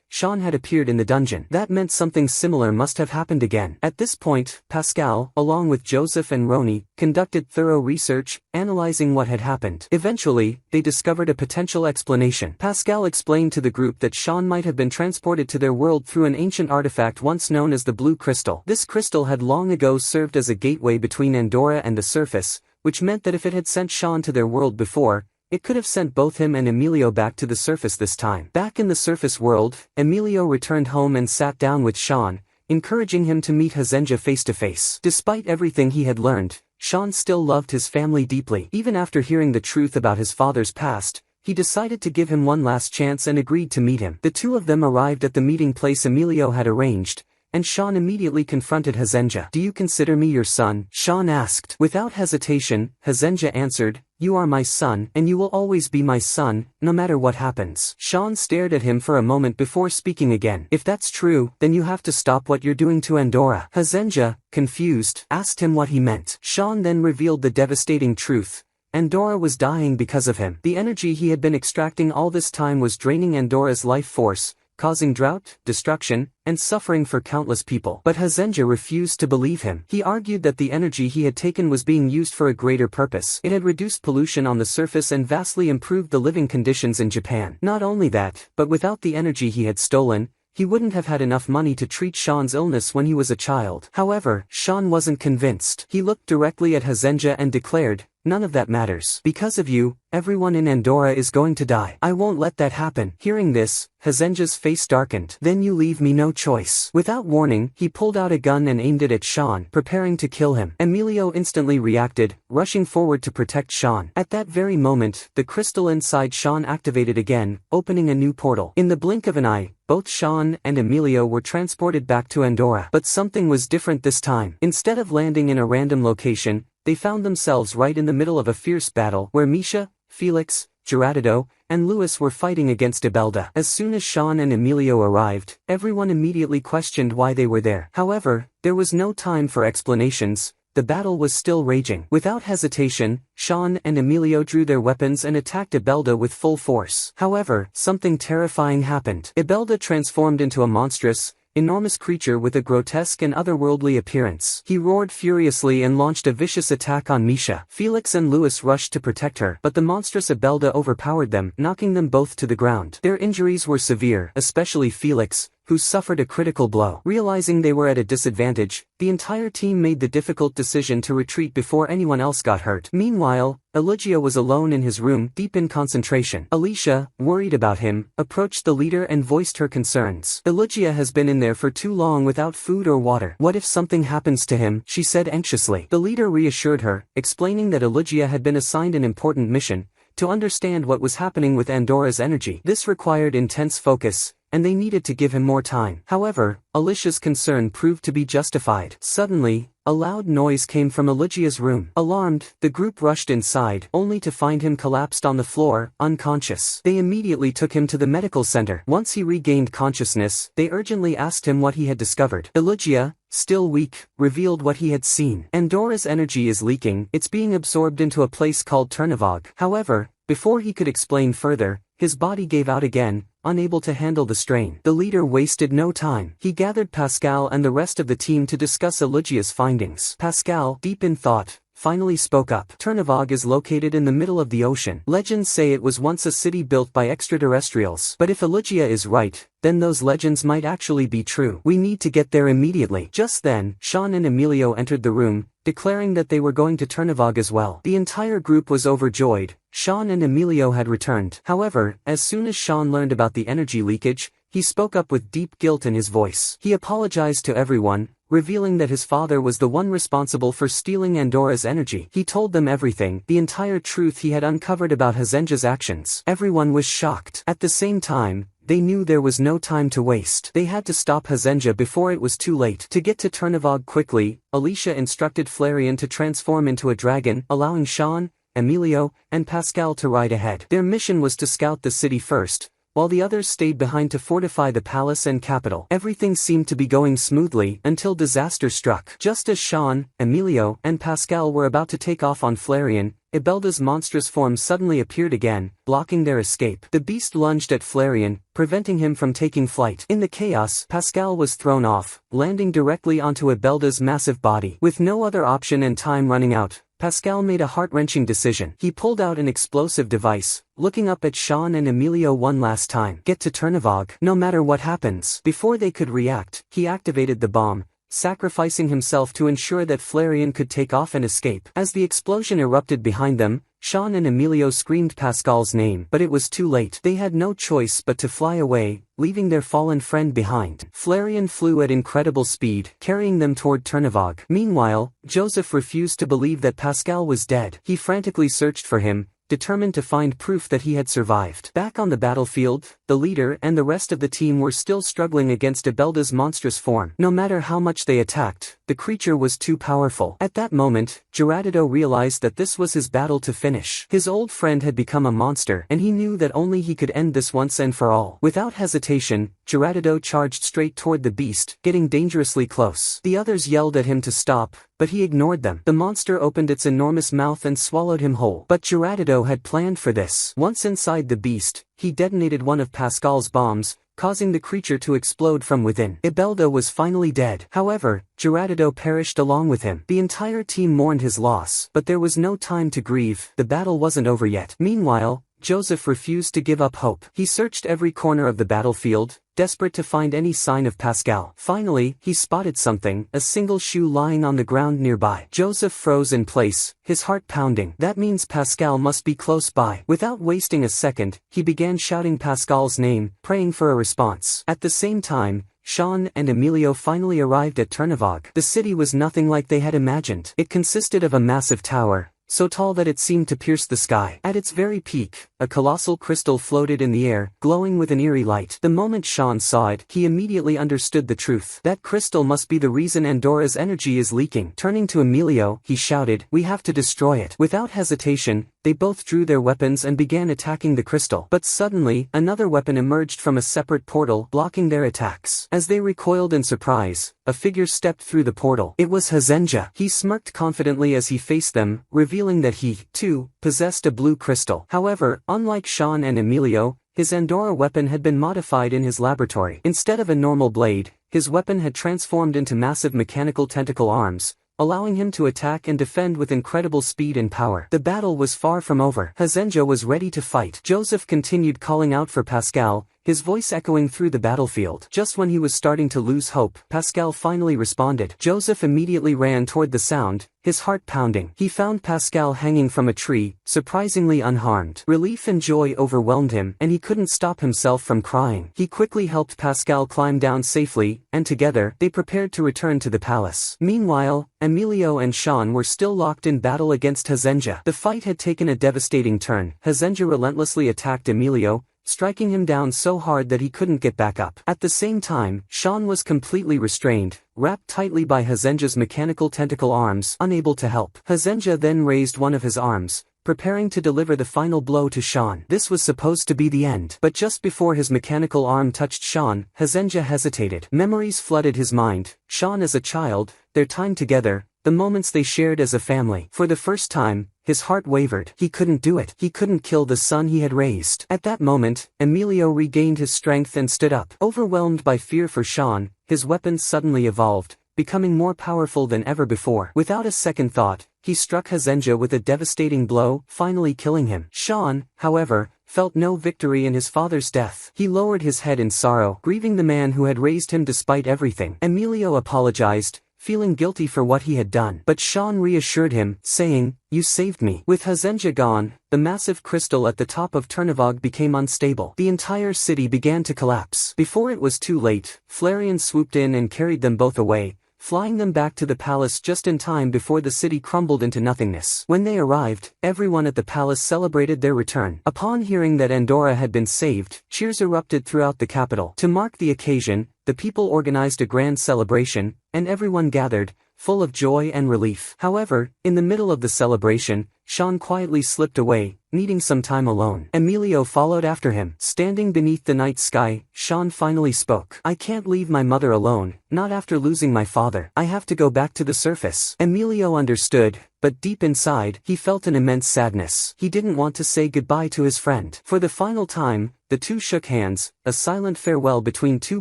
Shawn had appeared in the dungeon. That meant something similar must have happened again. At this point, Pascal, along with Joseph and Roni, conducted thorough research, analyzing what had happened. Eventually, they discovered a potential explanation. Pascal explained to the group that Shawn might have been transported to their world through an ancient artifact once known as the Blue Crystal. This crystal had long ago served as a gateway between Andorra and the surface, which meant that if it had sent Shawn to their world before, it could have sent both him and Emilio back to the surface this time. Back in the surface world, Emilio returned home and sat down with Shawn, encouraging him to meet Hzenja face to face. Despite everything he had learned, Shawn still loved his family deeply. Even after hearing the truth about his father's past, he decided to give him one last chance and agreed to meet him. The two of them arrived at the meeting place Emilio had arranged, and Shawn immediately confronted Hzenja. Do you consider me your son? Shawn asked. Without hesitation, Hzenja answered, you are my son, and you will always be my son, no matter what happens. Shawn stared at him for a moment before speaking again. If that's true, then you have to stop what you're doing to Andorra. Hzenja, confused, asked him what he meant. Shawn then revealed the devastating truth. Andorra was dying because of him. The energy he had been extracting all this time was draining Andorra's life force, causing drought, destruction, and suffering for countless people. But Hzenja refused to believe him. He argued that the energy he had taken was being used for a greater purpose. It had reduced pollution on the surface and vastly improved the living conditions in Japan. Not only that, but without the energy he had stolen, he wouldn't have had enough money to treat Shawn's illness when he was a child. However, Shawn wasn't convinced. He looked directly at Hzenja and declared, none of that matters. Because of you, everyone in Andorra is going to die. I won't let that happen. Hearing this, Hzenja's face darkened. Then you leave me no choice. Without warning, he pulled out a gun and aimed it at Shawn, preparing to kill him. Emilio instantly reacted, rushing forward to protect Shawn. At that very moment, the crystal inside Shawn activated again, opening a new portal. In the blink of an eye, both Shawn and Emilio were transported back to Andorra. But something was different this time. Instead of landing in a random location, they found themselves right in the middle of a fierce battle where Misha, Felix, Gerardo, and Louis were fighting against Ibelda. As soon as Shawn and Emilio arrived, everyone immediately questioned why they were there. However, there was no time for explanations. The battle was still raging. Without hesitation, Shawn and Emilio drew their weapons and attacked Ibelda with full force. However, something terrifying happened. Ibelda transformed into a monstrous, enormous creature with a grotesque and otherworldly appearance. He roared furiously and launched a vicious attack on Misha. Felix and Louis rushed to protect her, but the monstrous Ibelda overpowered them, knocking them both to the ground. Their injuries were severe, especially Felix, who suffered a critical blow. Realizing they were at a disadvantage, the entire team made the difficult decision to retreat before anyone else got hurt. Meanwhile, Alicia was alone in his room, deep in concentration. Alicia, worried about him, approached the leader and voiced her concerns. Alicia has been in there for too long without food or water. What if something happens to him? She said anxiously. The leader reassured her, explaining that Alicia had been assigned an important mission, to understand what was happening with Andorra's energy. This required intense focus, and they needed to give him more time. However, Alicia's concern proved to be justified. Suddenly, a loud noise came from Eligia's room. Alarmed, the group rushed inside, only to find him collapsed on the floor, unconscious. They immediately took him to the medical center. Once he regained consciousness, they urgently asked him what he had discovered. Eligia, still weak, revealed what he had seen. Andora's energy is leaking, it's being absorbed into a place called Turnavag. However, before he could explain further, his body gave out again, unable to handle the strain. The leader wasted no time. He gathered Pascal and the rest of the team to discuss Eligia's findings. Pascal, deep in thought, finally spoke up. Turnavag is located in the middle of the ocean. Legends say it was once a city built by extraterrestrials. But if Eligia is right, then those legends might actually be true. We need to get there immediately. Just then, Shawn and Emilio entered the room, declaring that they were going to Turnavag as well. The entire group was overjoyed. Shawn and Emilio had returned. However, as soon as Shawn learned about the energy leakage, he spoke up with deep guilt in his voice. He apologized to everyone, revealing that his father was the one responsible for stealing Andora's energy. He told them everything, the entire truth he had uncovered about Hzenja's actions. Everyone was shocked. At the same time, they knew there was no time to waste. They had to stop Hzenja before it was too late. To get to Turnavag quickly, Alicia instructed Flareon to transform into a dragon, allowing Shawn, Emilio, and Pascal to ride ahead. Their mission was to scout the city first, while the others stayed behind to fortify the palace and capital. Everything seemed to be going smoothly until disaster struck. Just as Shawn, Emilio, and Pascal were about to take off on Flareon, Ibelda's monstrous form suddenly appeared again, blocking their escape. The beast lunged at Flareon, preventing him from taking flight. In the chaos, Pascal was thrown off, landing directly onto Ibelda's massive body. With no other option and time running out, Pascal made a heart-wrenching decision. He pulled out an explosive device, looking up at Shawn and Emilio one last time. Get to Turnavag, no matter what happens. Before they could react, he activated the bomb, sacrificing himself to ensure that Flareon could take off and escape. As the explosion erupted behind them, Shawn and Emilio screamed Pascal's name, but it was too late. They had no choice but to fly away, leaving their fallen friend behind. Flareon flew at incredible speed, carrying them toward Turnavag. Meanwhile, Joseph refused to believe that Pascal was dead. He frantically searched for him, determined to find proof that he had survived. Back on the battlefield, the leader and the rest of the team were still struggling against Ibelda's monstrous form. No matter how much they attacked, the creature was too powerful. At that moment, Gerardito realized that this was his battle to finish. His old friend had become a monster, and he knew that only he could end this once and for all. Without hesitation, Gerardito charged straight toward the beast, getting dangerously close. The others yelled at him to stop, but he ignored them. The monster opened its enormous mouth and swallowed him whole. But Gerardito had planned for this. Once inside the beast, he detonated one of Pascal's bombs, causing the creature to explode from within. Ibelda was finally dead. However, Gerardito perished along with him. The entire team mourned his loss, but there was no time to grieve. The battle wasn't over yet. Meanwhile, Joseph refused to give up hope. He searched every corner of the battlefield, desperate to find any sign of Pascal. Finally, he spotted something, a single shoe lying on the ground nearby. Joseph froze in place, his heart pounding. That means Pascal must be close by. Without wasting a second, he began shouting Pascal's name, praying for a response. At the same time, Shawn and Emilio finally arrived at Turnavag. The city was nothing like they had imagined. It consisted of a massive tower, so tall that it seemed to pierce the sky. At its very peak, a colossal crystal floated in the air, glowing with an eerie light. The moment Shawn saw it, he immediately understood the truth. That crystal must be the reason Andora's energy is leaking. Turning to Emilio, he shouted, "We have to destroy it." Without hesitation, they both drew their weapons and began attacking the crystal. But suddenly, another weapon emerged from a separate portal, blocking their attacks. As they recoiled in surprise, a figure stepped through the portal. It was Hzenja. He smirked confidently as he faced them, revealing that he, too, possessed a blue crystal. However, unlike Shawn and Emilio, his Andora weapon had been modified in his laboratory. Instead of a normal blade, his weapon had transformed into massive mechanical tentacle arms, allowing him to attack and defend with incredible speed and power. The battle was far from over. Hzenja was ready to fight. Joseph continued calling out for Pascal, his voice echoing through the battlefield. Just when he was starting to lose hope, Pascal finally responded. Joseph immediately ran toward the sound, his heart pounding. He found Pascal hanging from a tree, surprisingly unharmed. Relief and joy overwhelmed him, and he couldn't stop himself from crying. He quickly helped Pascal climb down safely, and together, they prepared to return to the palace. Meanwhile, Emilio and Shawn were still locked in battle against Hzenja. The fight had taken a devastating turn. Hzenja relentlessly attacked Emilio, striking him down so hard that he couldn't get back up. At the same time, Shawn was completely restrained, wrapped tightly by Hzenja's mechanical tentacle arms, unable to help. Hzenja then raised one of his arms, preparing to deliver the final blow to Shawn. This was supposed to be the end. But just before his mechanical arm touched Shawn, Hzenja hesitated. Memories flooded his mind, Shawn as a child, their time together, the moments they shared as a family. For the first time, his heart wavered. He couldn't do it. He couldn't kill the son he had raised. At that moment, Emilio regained his strength and stood up. Overwhelmed by fear for Shawn, his weapons suddenly evolved, becoming more powerful than ever before. Without a second thought, he struck Hzenja with a devastating blow, finally killing him. Shawn, however, felt no victory in his father's death. He lowered his head in sorrow, grieving the man who had raised him despite everything. Emilio apologized, feeling guilty for what he had done. But Shawn reassured him, saying, "You saved me." With Hzenja gone, the massive crystal at the top of Turnavog became unstable. The entire city began to collapse. Before it was too late, Flareon swooped in and carried them both away, flying them back to the palace just in time before the city crumbled into nothingness. When they arrived, everyone at the palace celebrated their return. Upon hearing that Andorra had been saved, cheers erupted throughout the capital. To mark the occasion, the people organized a grand celebration, and everyone gathered, full of joy and relief. However, in the middle of the celebration, Shawn quietly slipped away, needing some time alone. Emilio followed after him. Standing beneath the night sky, Shawn finally spoke. "I can't leave my mother alone, not after losing my father. I have to go back to the surface." Emilio understood, but deep inside, he felt an immense sadness. He didn't want to say goodbye to his friend. For the final time, the two shook hands, a silent farewell between two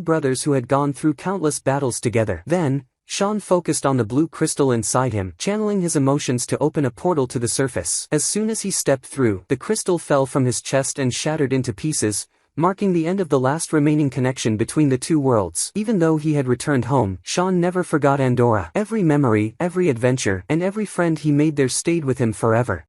brothers who had gone through countless battles together. Then, Shawn focused on the blue crystal inside him, channeling his emotions to open a portal to the surface. As soon as he stepped through, the crystal fell from his chest and shattered into pieces, marking the end of the last remaining connection between the two worlds. Even though he had returned home, Shawn never forgot Andorra. Every memory, every adventure, and every friend he made there stayed with him forever.